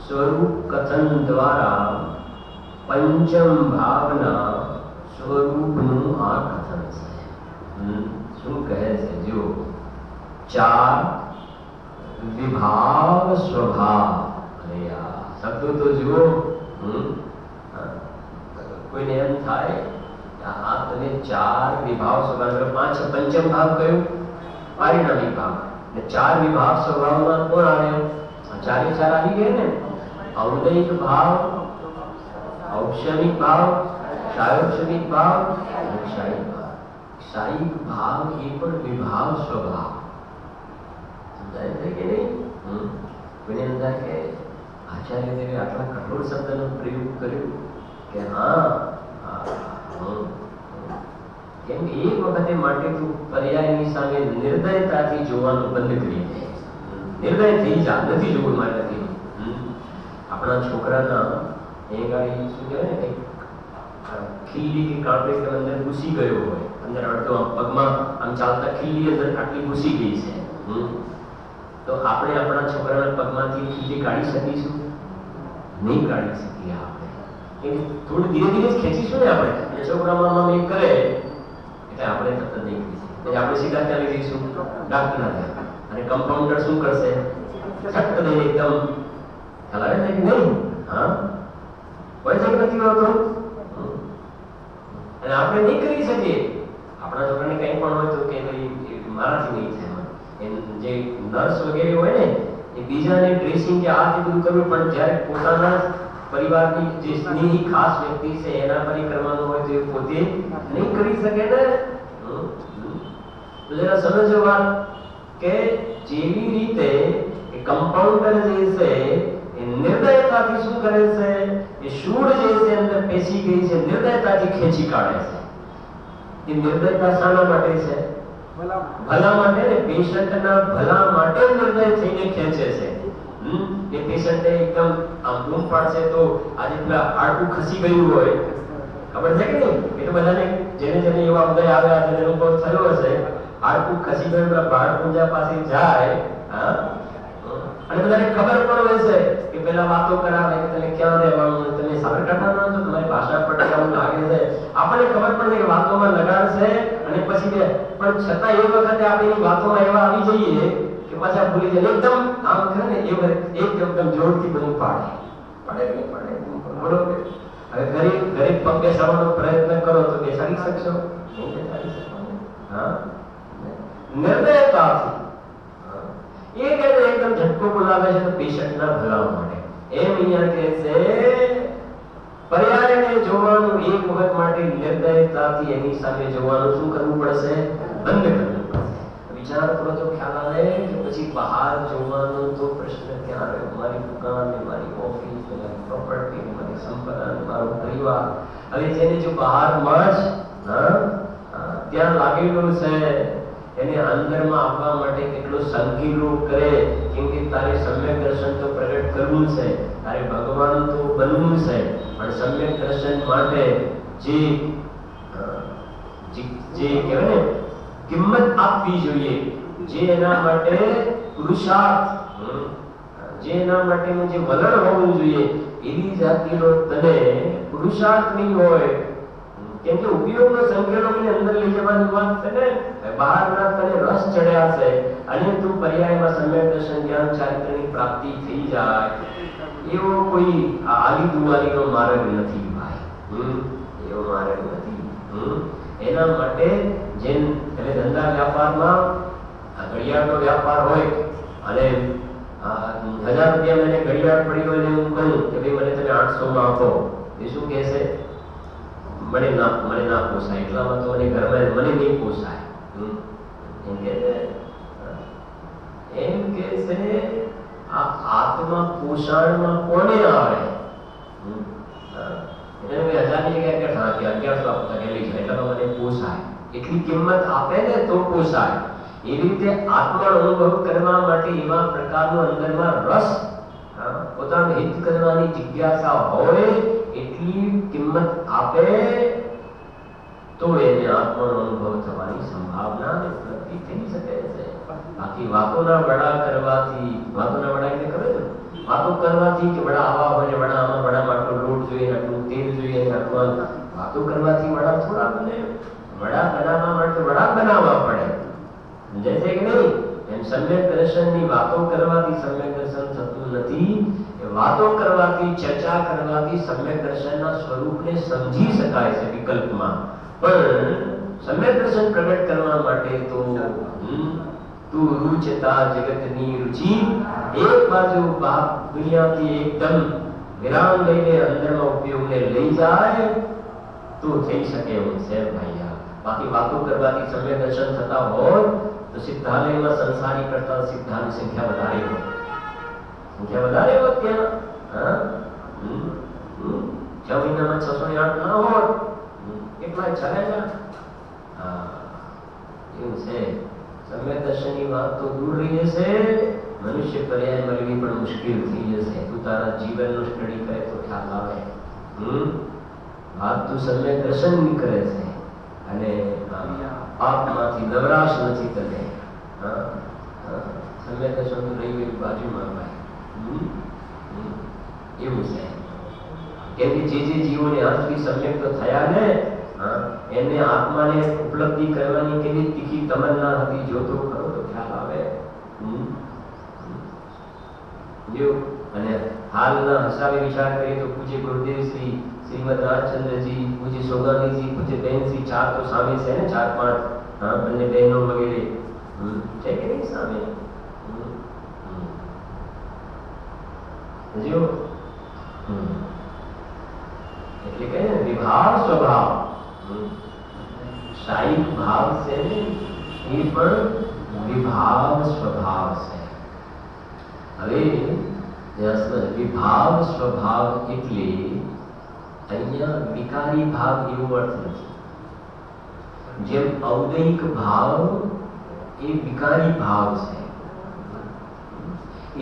સ્વરૂપ કથન દ્વારા પંચમ ભાવના સ્વરૂપનું આ કથન છે. શું કહે છે? જો 4 વિભાવ સ્વભાવ. અરે આ શબ્દો તો જુઓ. કોઈને એમ થાય આ તમે 4 વિભાવ સ્વભાવ 5 પંચમ ભાવ કયો? પારિણામિક ભાવ. ને 4 વિભાવ સ્વભાવમાં કોણ આવ્યો? 4 આવી ગયા ને. ઔદયિક ભાવ, ઔક્ષણિક ભાવ, ક્ષાયોક્ષણિક ભાવ અને ક્ષાયિક ભાવ. ક્ષાયિક ભાવ એ પણ વિભાવ સ્વભાવ. સમજાય છે કે નહીં? કોઈને એમ થાય કે આચાર્ય દેવે આટલા કઠોર શબ્દનો પ્રયોગ કર્યો કે કેમ કે એક વખતે માટે તું પર્યાયની સામે નિર્દયતાથી જોવાનું બંધ કરી દે. નિર્દય થઈ જા, નથી જોવું મારાથી. આપણા છોકરાના એ ગાડી શું કહેવાય ને ખીલી કે કાંટે કે અંદર ઘૂસી ગયો હોય, અંદર અડધો પગમાં આમ ચાલતા ખીલી અંદર આટલી ઘૂસી ગઈ છે. તો આપણે આપણા છોકરાના પગમાંથી ખીલી કાઢી શકીશું? નહીં કાઢી શકીએ આપણે. થોડું ધીરે ધીરે જ ખેંચીશું ને આપણે. એ છોકરામાં આમ એક કરે એટલે આપણે તરત નહીં કરી શકીએ. એટલે આપણે સીધા ત્યાં લઈ જઈશું ડાક્ટરના ત્યાં અને કમ્પાઉન્ડર શું કરશે? સખ્ત દઈને એકદમ ખ્યાલ આવે છે કે નહીં? હોય છે કે નથી હોતો? અને આપણે નહીં કરી શકીએ. આપણા છોકરાને કંઈ પણ હોય તો કે ભાઈ મારાથી નહીં થાય. જે નર્સ વગેરે હોય ને એ બીજાને ડ્રેસિંગ કે આ બધું કરવું, પણ જ્યારે પોતાના પરિવારની જે સ્નેહી ખાસ વ્યક્તિ છે એના પર કરવાનું હોય તો એ પોતે નહીં કરી શકે ને. તો જરા સમજો વાત કે જેવી રીતે એ કમ્પાઉન્ડર જે છે એ નિર્દયતાથી શું કરે છે? એ શૂળ જે છે અંદર પેશી ગઈ છે, નિર્દયતાથી ખેંચી કાઢે છે. એ નિર્દયતા શાના માટે છે? ભલા માટે ને. પેશન્ટના ભલા માટે નિર્દય થઈને ખેંચે છે. એ પેશન્ટે એકદમ આમ બૂમ પાડશે તો આજે પેલા હાડકું ખસી ગયું હોય, ખબર છે કે નહીં? એ તો બધાને જેને જેને એવા ઉદય આવ્યા છે એનો કોઈ થયો હશે, હાડકું ખસી ગયું પેલા ભાડકુંજા પાસે જાય, હા, અને બધાને ખબર પણ હોય છે કે પેલા વાતો કરાવે કે તમે ક્યાં રહેવાનું, તમે સાબરકાંઠાના છો, તમારી ભાષા પર કેવું લાગે છે, આપણને ખબર પડે કે વાતોમાં લગાડશે અને પછી પણ છતાં એ વખતે આપણે વાતોમાં એવા આવી જઈએ કે પાછા ભૂલી જાય, એકદમ આમ કરે ને એકદમ જોરથી બધું પાડે કે નહીં પાડે, બરોબર? હવે ગરીબ પગ બેસાડવાનો પ્રયત્ન કરો તો બેસાડી શકશો? નહીં બેસાડી શકો. હા, નિર્દયતાથી એ કહે છે એકદમ ઝટકો બોલાવે છે તો પેશન્ટના ભલા માટે. એમ અહીંયા કહે છે પર્યાયને જોવાનું એક વખત માટે નિર્દયતાથી એની સામે જોવાનું શું કરવું પડશે? બંધ કરવું પડશે. વિચાર કરો તો ખ્યાલ આવે કે પછી બહાર જોવાનો તો પ્રશ્ન ક્યાં રહ્યો? મારી દુકાન ને મારી ઓફિસ ને મારી પ્રોપર્ટી ને મારી સંપત્તિ ને મારો પરિવાર, હવે જેને જો બહારમાં જ ત્યાં લાગેલું છે એને અંદરમાં આપવા માટે કેટલો સંકીર્ણ કરે, કેમ કે તારે સમ્યક દર્શન તો પ્રગટ કરવું છે, તારે ભગવાન તો બનવું છે, પણ સમ્યક દર્શન માટે જે કહેવાય ને કિંમત આપવી જોઈએ, જે એના માટે પુરુષાર્થ, જે એના માટેનું જે વલણ હોવું જોઈએ, એવી જાતિનો તને પુરુષાર્થ નહીં હોય, કેમ કે ઉપયોગનો સંકેલોને અંદર લઈ જવાની વાત છે ને, બહારના તને રસ ચડ્યા છે અને તું પર્યાયમાં સમ્યક દર્શન જ્ઞાન ચારિત્રની પ્રાપ્તિ થઈ જાય, એવો કોઈ આલી દુવાલીનો માર્ગ નથી ભાઈ, એવો માર્ગ નથી. એના માટે જેમ એટલે ધંધા વ્યાપારમાં ઘડિયાળનો વ્યાપાર હોય અને 1000 રૂપિયા મને ઘડિયાળ પડી હોય ને હું કહું કે ભાઈ મને તમે 800 માં આપો, એ શું કહેશે? મને ના પોસાય, એટલામાં તો મને ઘરમાં મને નહીં પોસાય. એમ કે છે આ આત્મા પોષણમાં કોને આવે? એટલે 1000 ની જગ્યાએ 1100 આપતા કે લઈ જાય, એટલામાં મને પોસાય, એટલી કિંમત આપે ને તો પોસાય. એવી રીતે આત્માનો અનુભવ કરવા માટે એવા પ્રકારનો અંદરમાં રસ, પોતાનું હિત કરવાની જિજ્ઞાસા હોય, એટલી કિંમત આપે તો એને આત્માનો અનુભવ થવાની સંભાવના ઉપલબ્ધિ થઈ શકે છે. બાકી વાતોના વડા કરવાથી, વાતોના વડા એટલે ખબર છે, વાતો કરવાથી કે વડા આવા હોય ને વડા આમાં, વડામાં આટલો લોટ જોઈએ, આટલું તેલ જોઈએ, આટલું, વાતો કરવાથી વડા થોડા બને. વડા બનાવવા માટે વડા બનાવવા પડે, સમજે છે કે નહીં? એમ સમ્યક દર્શનની વાતો કરવાથી સમ્યક દર્શન થતું નથી. વાતો કરવાથી, ચર્ચા કરવાથી સમ્યક દર્શનના સ્વરૂપને સમજી શકાય છે વિકલ્પમાં, પણ સમ્યક દર્શન પ્રગટ કરવા માટે તો તું રૂચતા જગતની રુચિ, એક બાજુ દુનિયાથી એકદમ વિરામ લઈને અંદરમાં ઉપયોગને લઈ જાય તો થઈ શકે એવું છે ભાઈ. બાકી વાતો કરવાથી સમ્યક દર્શન થતા હોય તો સિદ્ધાલયમાં સંસારી કરતા સિદ્ધાની સંખ્યા વધારે હોય, ત્યાં 6 મહિનામાં 608 ના હોય, કેટલા ચાલે છે. એવું છે. સમ્યક દર્શનની વાત તો દૂર રહી જશે, મનુષ્ય પર્યાય મળવી પણ મુશ્કેલ થઈ જશે. તું તારા જીવનનું સ્ટડી કરે તો ખ્યાલ આવે. વાત તું સમ્યક દર્શનની કરે છે અને પાપમાંથી નવરાશ નથી તને. સમ્યક દર્શન તો રહી ગયું બાજુમાં ભાઈ. એવું છે. કેમ કે જે જીવોને આજથી સમ્યક તો થયા ને, એને આત્માને ઉપલબ્ધિ કરવાની કેવી તીખી તમન્ના હતી, જોતો ખરો તો ખ્યાલ આવે. જો અને હાલના હિસાબે વિચાર કરીએ તો પૂજ્ય ગુરુદેવ શ્રી શ્રીમદ રાજચંદ્રજી, પૂજ્ય સોગાનીજી, પૂજ્ય બહેનશ્રી, 4 તો સામે છે ને, 4-5 બંને બહેનો વગેરે છે કે નહીં સામે? જો એટલે કે વિભાવ સ્વભાવ, શાહીક ભાવ છે ને એ પણ વિભાવ સ્વભાવ છે. હવે વિભાવ સ્વભાવ એટલે અહીંયા વિકારી ભાવ એવો અર્થ નથી. જેમ અવદયિક ભાવ એ વિકારી ભાવ છે,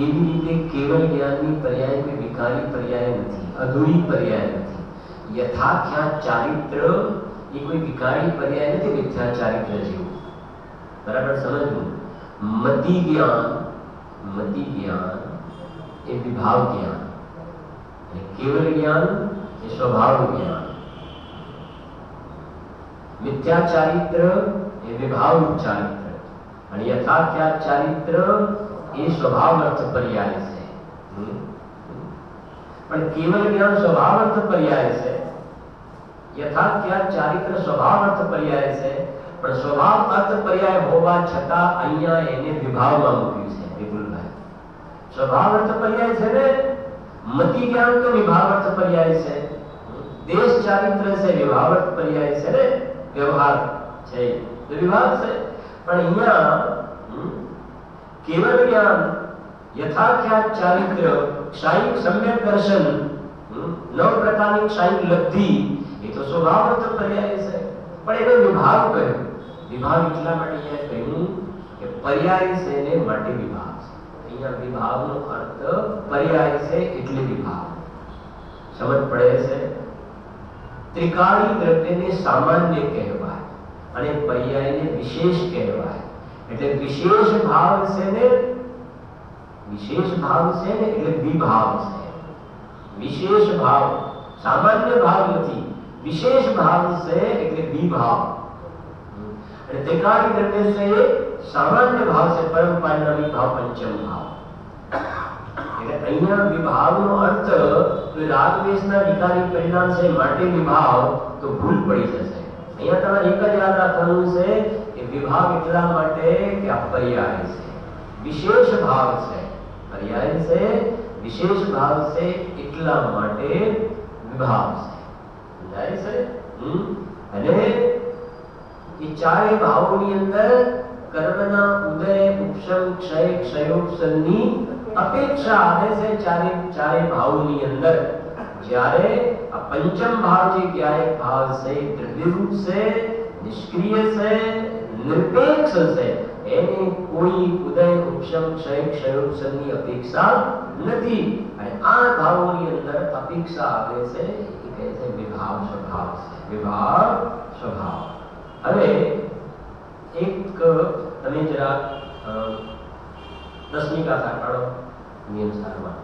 એવી રીતે કેવલ જ્ઞાનની પર્યાય કોઈ વિકારી પર્યાય નથી, અધૂરી પર્યાય નથી. યથાખ્યાત ચારિત્ર એ કોઈ વિકારી પર્યાય નથી મિથ્યા ચારિત્ર જેવું. બરાબર સમજવું. મતિ જ્ઞાન એ વિભાવ જ્ઞાન અને કેવલ જ્ઞાન એ સ્વભાવ જ્ઞાન. મિથ્યા ચારિત્ર એ વિભાવ ચારિત્ર અને યથાખ્યાત ચારિત્ર એ સ્વભાવ અર્થ પર્યાય છે. પણ કેવલ જ્ઞાન સ્વભાવ અર્થ પર્યાય છે, યથાખ્યાત ચારિત્ર સ્વભાવ અર્થ પર્યાય છે. પણ સ્વભાવ અર્થ પર્યાય હોવા છતાં અહીંયા એને વિભાવમાં મૂક્યું છે વિપુલભાઈ. સ્વભાવ અર્થ પર્યાય છે ને, મતિ જ્ઞાન તો વિભાવ અર્થ પર્યાય છે, દેશ ચારિત્ર છે વિભાવ અર્થ પર્યાય છે ને, વ્યવહાર છે તો વિભાગ છે. પણ અહીંયા કેવલ જ્ઞાન યથાખ્યાત ચારિત્ર ક્ષાયિક સમ્યક દર્શન નવ પ્રકારની ક્ષાયિક લબ્ધિ એ તો સ્વભાવ અર્થ પર્યાય છે. પણ એને વિભાગ કહ્યું. વિભાગ એટલા માટે અહીંયા કહ્યું કે પર્યાય છે ને માટે વિભાગ છે. અહીંયા વિભાગનો અર્થ પર્યાય છે એટલે વિભાગ. સમજ પડે છે? ત્રિકાળી દ્રવ્યને સામાન્ય કહેવાય અને પર્યાયને વિશેષ કહેવાય. એટલે વિશેષ ભાવ છે ને એટલે વિભાવ છે. વિશેષ ભાવ, સામાન્ય ભાવ નથી, વિશેષ ભાવ છે એટલે વિભાવ. અને ત્રિકાળી દ્રવ્ય છે એ સામાન્ય ભાવ છે, પરમ પરિણામી ભાવ, પંચમ ભાવ. એટલે અહીંયા વિભાવનો અર્થ રાગદ્વેષના વિકારી પરિણામ છે માટે વિભાવ તો ભૂલ પડી જશે. અહીંયા તમારે એક જ યાદ રાખવાનું છે કે વિભાગ એટલા માટે કે આ પર્યાય છે, વિશેષ ભાવ છે. પર્યાય છે, વિશેષ ભાવ છે એટલા માટે વિભાગ છે. સમજાય છે? અને એ ચારે ભાવોની અંદર કર્મના ઉદય, ઉપશમ, ક્ષય, ક્ષયોપસમની અપેક્ષા આવે છે. ચારે ભાવોની અંદર જ્યારે આ પંચમ ભાવ જે ક્યારેક ભાવ છે દ્રવ્યરૂપ છે, નિષ્ક્રિય છે, નિરપેક્ષ છે, એને કોઈ ઉદય, ઉપશમ, ક્ષય, ક્ષયોપસમની અપેક્ષા નથી. અને આ ભાવોની અંદર અપેક્ષા આવે છે એ કહે છે વિભાવ સ્વભાવ છે. વિભાવ સ્વભાવ. હવે એક તમે જરા 10મી ક્લાસ કાઢો નિયમ સારમાં.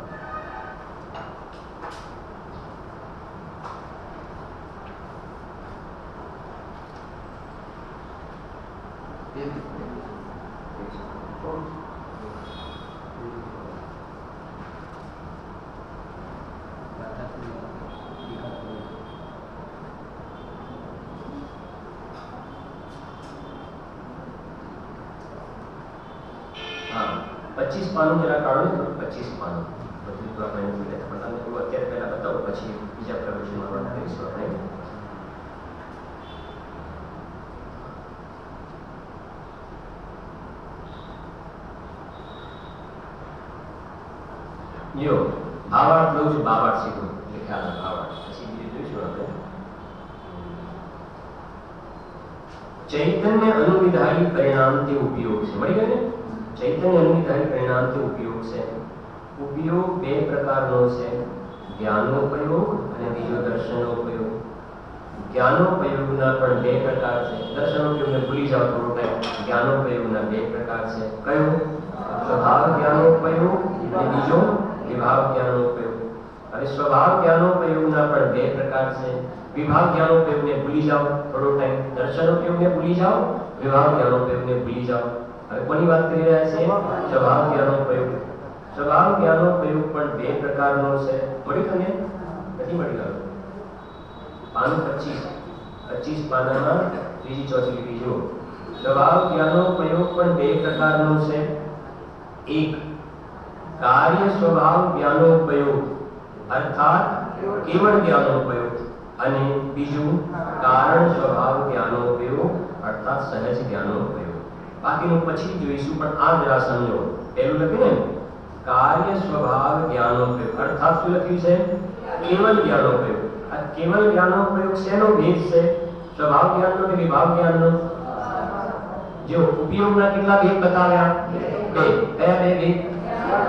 हाँ 25 પાનું જરા કાઢો ને. 25 પાનું બધું તો આપણે નથી લેતા, પણ તમને હું અત્યારે પહેલા બતાવું, પછી બીજા પ્રવચનમાં વાત કરીશું આપણે. જો ભાવાર્થ લઉં છું, ભાવાર્થ શીખું એટલે ખ્યાલ આવે. ભાવાર્થ પછી બીજું જોઈશું આપણે. ચૈતન્ય અનુવિધાયી પરિણામ તે ઉપયોગ છે. મળી ગયું ને? ચૈતન્ય અનુવિધાયી પરિણામ તે ઉપયોગ છે. ઉપયોગ બે પ્રકારનો છે, જ્ઞાનોપયોગ અને બીજો દર્શનોપયોગ. જ્ઞાનોપયોગના પણ બે પ્રકાર છે. દર્શનોપયોગને ભૂલી જાઓ થોડો ટાઈમ. જ્ઞાનોપયોગના બે પ્રકાર છે. કયો? સ્વભાવ જ્ઞાનોપયોગ અને બીજો વિભાગ જ્ઞાનોપયોગ. હવે સ્વભાવ જ્ઞાનોપયોગના પણ બે પ્રકાર છે. વિભાગ જ્ઞાનોપયોગને ભૂલી જાઓ થોડો ટાઈમ, દર્શનોપયોગને ભૂલી જાઓ, વિભાગ જ્ઞાનોપયોગને ભૂલી જાઓ. હવે કોની વાત કરી રહ્યા છે? સ્વભાવ જ્ઞાનોપયોગ. સ્વભાવ જ્ઞાનોપયોગ પણ બે પ્રકારનો છે. મળી તમને? નથી મળી ગયું? પાનું 25 પાનામાં ત્રીજી ચોથી લીટી જુઓ. સ્વભાવ જ્ઞાનોપયોગ પણ બે પ્રકારનો છે. એક કાર્ય સ્વભાવ જ્ઞાનોપયોગ અર્થાત કેવળ જ્ઞાનોપયોગ, અને બીજું કારણ સ્વભાવ જ્ઞાનોપયોગ અર્થાત સહજ જ્ઞાનોપયોગ. બાકીનું પછી જોઈશું, પણ આ જરા સમજો. પહેલું લખ્યું ને કાર્ય સ્વભાવ જ્ઞાનોપયોગ અર્થાત શું લખ્યું છે? કેવલ જ્ઞાનોપયોગ. આ કેવલ જ્ઞાનોપયોગ શેનો ભેદ છે? સ્વભાવ જ્ઞાનનો કે વિભાગ જ્ઞાનનો? જો ઉપયોગના કેટલા ભેદ બતાવ્યા? બે. કયા બે ભેદ?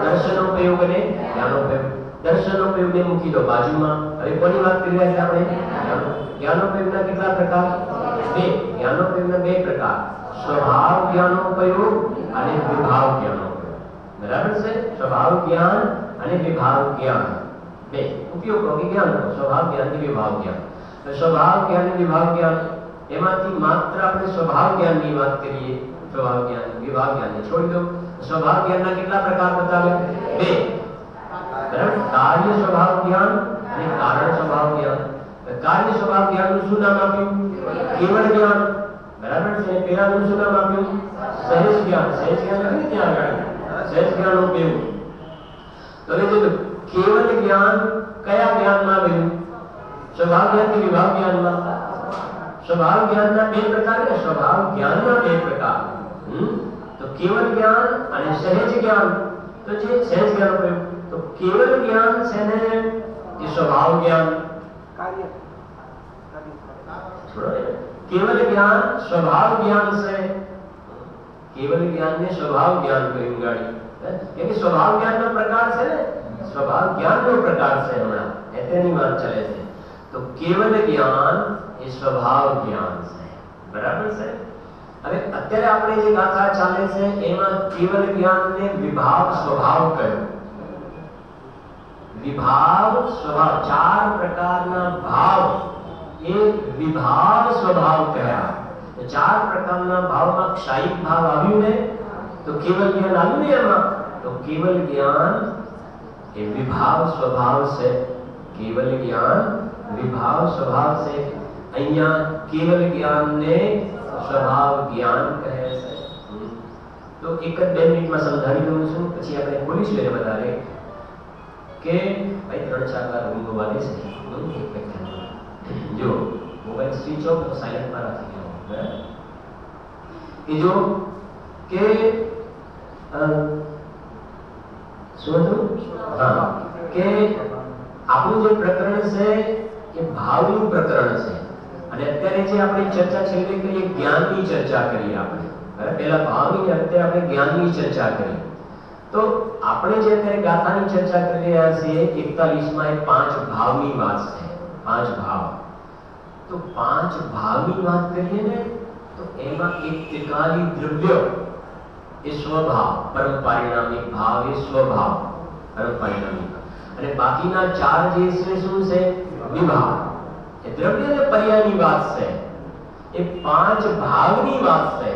દર્શનોપયોગ અને જ્ઞાનોપયોગ. દર્શનોપયોગને મૂકી દો બાજુમાં. હવે કોની વાત કરી રહ્યા છે આપણે? જ્ઞાનોપયોગના કેટલા પ્રકાર? બે. જ્ઞાનોપયોગના બે પ્રકાર, સ્વભાવ જ્ઞાનોપયોગ અને વિભાવ જ્ઞાનોપયોગ. બરાબર છે? સ્વભાવ જ્ઞાન અને વિભાવ જ્ઞાન બે ઉપયોગો કે જ્ઞાન, સ્વભાવ જ્ઞાન અને વિભાવ જ્ઞાન. તો સ્વભાવ જ્ઞાન અને વિભાવ જ્ઞાન એમાંથી માત્ર આપણે સ્વભાવ જ્ઞાનની વાત કરીએ. સ્વભાવ જ્ઞાન વિભાવ જ્ઞાનને છોડી દો. સ્વભાવ જ્ઞાનના કેટલા પ્રકાર બતાવ્યા? બે. બરાબર? કાર્ય સ્વભાવ જ્ઞાન અને કારણ સ્વભાવ જ્ઞાન. કાર્ય સ્વભાવ જ્ઞાનનું શું નામ આપ્યું? કેવળ જ્ઞાન. બરાબર છે? પેલાનું શું નામ આપ્યું? સહેજ જ્ઞાન. સહેજ જ્ઞાન નથી ત્યાં આગળ, સહેજ જ્ઞાન ઉપયોગ. તો એટલે કેવળ જ્ઞાન કયા જ્ઞાનમાં આવ્યું? સ્વભાવ જ્ઞાન કે વિભાવ જ્ઞાનમાં? સ્વભાવ જ્ઞાનના બે પ્રકાર ને સ્વભાવ જ્ઞાનના બે પ્રકાર. તો કેવળ જ્ઞાન અને સહેજ જ્ઞાન. તો જે સહેજ જ્ઞાન ઉપયોગ, તો કેવળ જ્ઞાન છે ને એ સ્વભાવ જ્ઞાન. केवल ज्ञान स्वभाव ज्ञान से, केवल ज्ञान ने स्वभाव ज्ञान કહ્યું ગાડી. કે સ્વભાવ જ્ઞાન નો પ્રકાર છે ને, સ્વભાવ જ્ઞાન નો પ્રકાર છે. હમણાં એની વાત ચાલે છે. તો કેવલ જ્ઞાન એ સ્વભાવ જ્ઞાન છે. બરાબર છે? હવે અત્યારે આપણે જે ગાથા ચાલે છે એમાં કેવલ જ્ઞાનને વિભાવ સ્વભાવ કહ્યું. વિભાવ સ્વભાવ, ચાર પ્રકારના ભાવ એ વિભાવ સ્વભાવ કયા. ચાર પ્રકારના ભાવમાં ક્ષાયિક ભાવ આવ્યું ને, તો કેવલ જ્ઞાન આવ્યું ને એમાં. તો કેવલ જ્ઞાન એ વિભાવ સ્વભાવ છે. કેવલ જ્ઞાન વિભાવ સ્વભાવ છે. અહીંયા કેવલ જ્ઞાનને સ્વભાવ જ્ઞાન કહે છે. તો એક જ 2 મિનિટમાં સમજાવી દઉં છું, પછી આપણે ખોલીશું એને વધારે. કે ભાઈ 3-4 વાર ઊંઘ વાગે છે. જો મોબાઈલ સ્વિચ ઓફ તો સાયલેન્ટ માં રાખી દો. એ જો કે શું હતું? હા, કે આપણું જે પ્રકરણ છે એ ભાવનું પ્રકરણ છે. અને અત્યારે જે આપણે ચર્ચા છેલ્લે કરીએ જ્ઞાનની ચર્ચા કરીએ આપણે. પહેલા ભાવની, અત્યારે આપણે જ્ઞાનની ચર્ચા કરીએ. તો આપણે જે અત્યારે ગાથાની ચર્ચા કરી રહ્યા છીએ 41 માં એ 5 ભાવની વાત છે. 5 ભાવ. તો 5 ભાવની વાત કરીએ ને, તો એમાં એક ત્રિકાલી દ્રવ્ય એ સ્વભાવ, પરમ પારિણામિક ભાવ એ સ્વભાવ, પરમ પારિણામિક. અને બાકીના 4 જે છે શું છે? વિભાવ. એ દ્રવ્ય અને પર્યાયની વાત છે. એ 5 ભાવની વાત છે.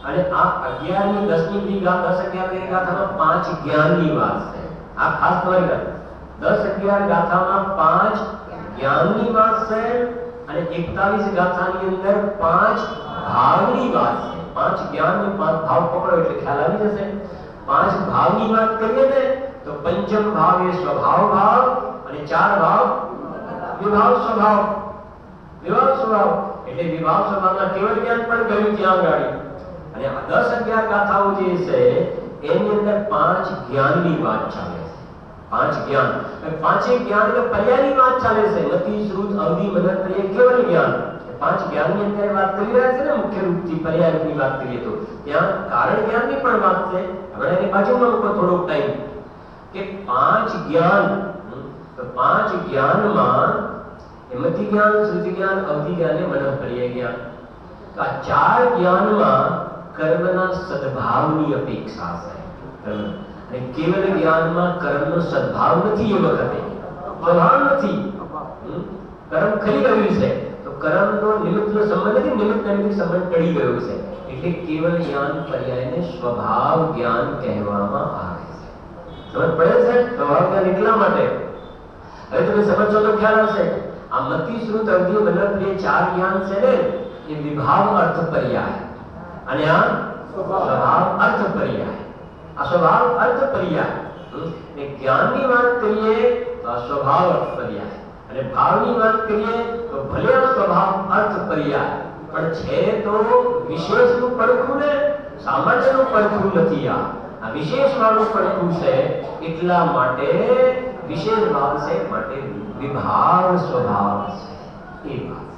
અને આ 11 ની 10 ની બી ગાથા 10-11 ગાથામાં 5 જ્ઞાનની વાત છે. આ ખાસ તમારી 10-11 ગાથામાં 5 જ્ઞાનની વાત છે. અને 41 ગાથાની અંદર 5 ભાવની વાત છે. 5 જ્ઞાન ને 5 ભાવ પકડો એટલે ખ્યાલ આવી જશે. 5 ભાવની વાત કરીએ ને, તો પંચમ ભાવ એ સ્વભાવ ભાવ અને 4 ભાવ વિભાવ સ્વભાવ. વિભાવ સ્વભાવ એટલે વિભાવ સ્વભાવના કેવળ જ્ઞાન પણ કહ્યું ત્યાં ગાડી. અને આ 10-11 ગાથાઓ જે છે એની અંદર 5 જ્ઞાનની વાત ચાલે છે. 5 જ્ઞાન, 5 જ્ઞાન એટલે પર્યાયની વાત ચાલે છે. મતિ, શ્રુત, અવધિ, મદન, પ્રિય, કેવળ જ્ઞાન. 5 જ્ઞાનની અંદર વાત કરી રહ્યા છે ને, મુખ્ય રૂપથી પર્યાયની વાત કરીએ તો ત્યાં કારણ જ્ઞાનની પણ વાત છે. હવે એની બાજુમાં મૂકો થોડોક ટાઈમ કે 5 જ્ઞાન. તો 5 જ્ઞાનમાં મતિ જ્ઞાન, શ્રુતિ જ્ઞાન, અવધિ જ્ઞાન અને મનન, પ્રિય જ્ઞાન. તો આ 4 જ્ઞાનમાં કર્મના સદભાવની અપેક્ષા છે. અને કેવલ જ્ઞાનમાં કર્મનો સદભાવ નથી. એ વખતે સ્વભાવ નથી. કર્મ ખરી ગયું છે તો કર્મનો નિમિત્તનો સંબંધ નથી, નિમિત્ત નિમિત્ત સંબંધ ટળી ગયો છે. એટલે કેવલ જ્ઞાન પર્યાયને સ્વભાવ જ્ઞાન કહેવામાં આવે છે. સમજ પડે છે? સ્વભાવ જ્ઞાન એટલા માટે. હવે તમે સમજો તો ખ્યાલ આવશે. આ મતિ, શ્રુત, અવધિ, મનન, પ્રિય 4 જ્ઞાન છે ને, એ વિભાવ અર્થ પર્યાય. અને આ સ્વભાવ અર્થ પર્યાય. આ સ્વભાવ અર્થ પર્યાય. એ જ્ઞાનની વાત કરીએ તો સ્વભાવ અર્થ પર્યાય, અને ભાવની વાત કરીએ તો ભલે સ્વભાવ અર્થ પર્યાય, પણ છે તો વિશેષનું પડખું ને સામાન્યનું પડખું નથી. આ વિશેષ વાળું પડખું છે. એટલા માટે વિશેષ ભાવ છે, માટે વિભાવ સ્વભાવ છે. એ વાત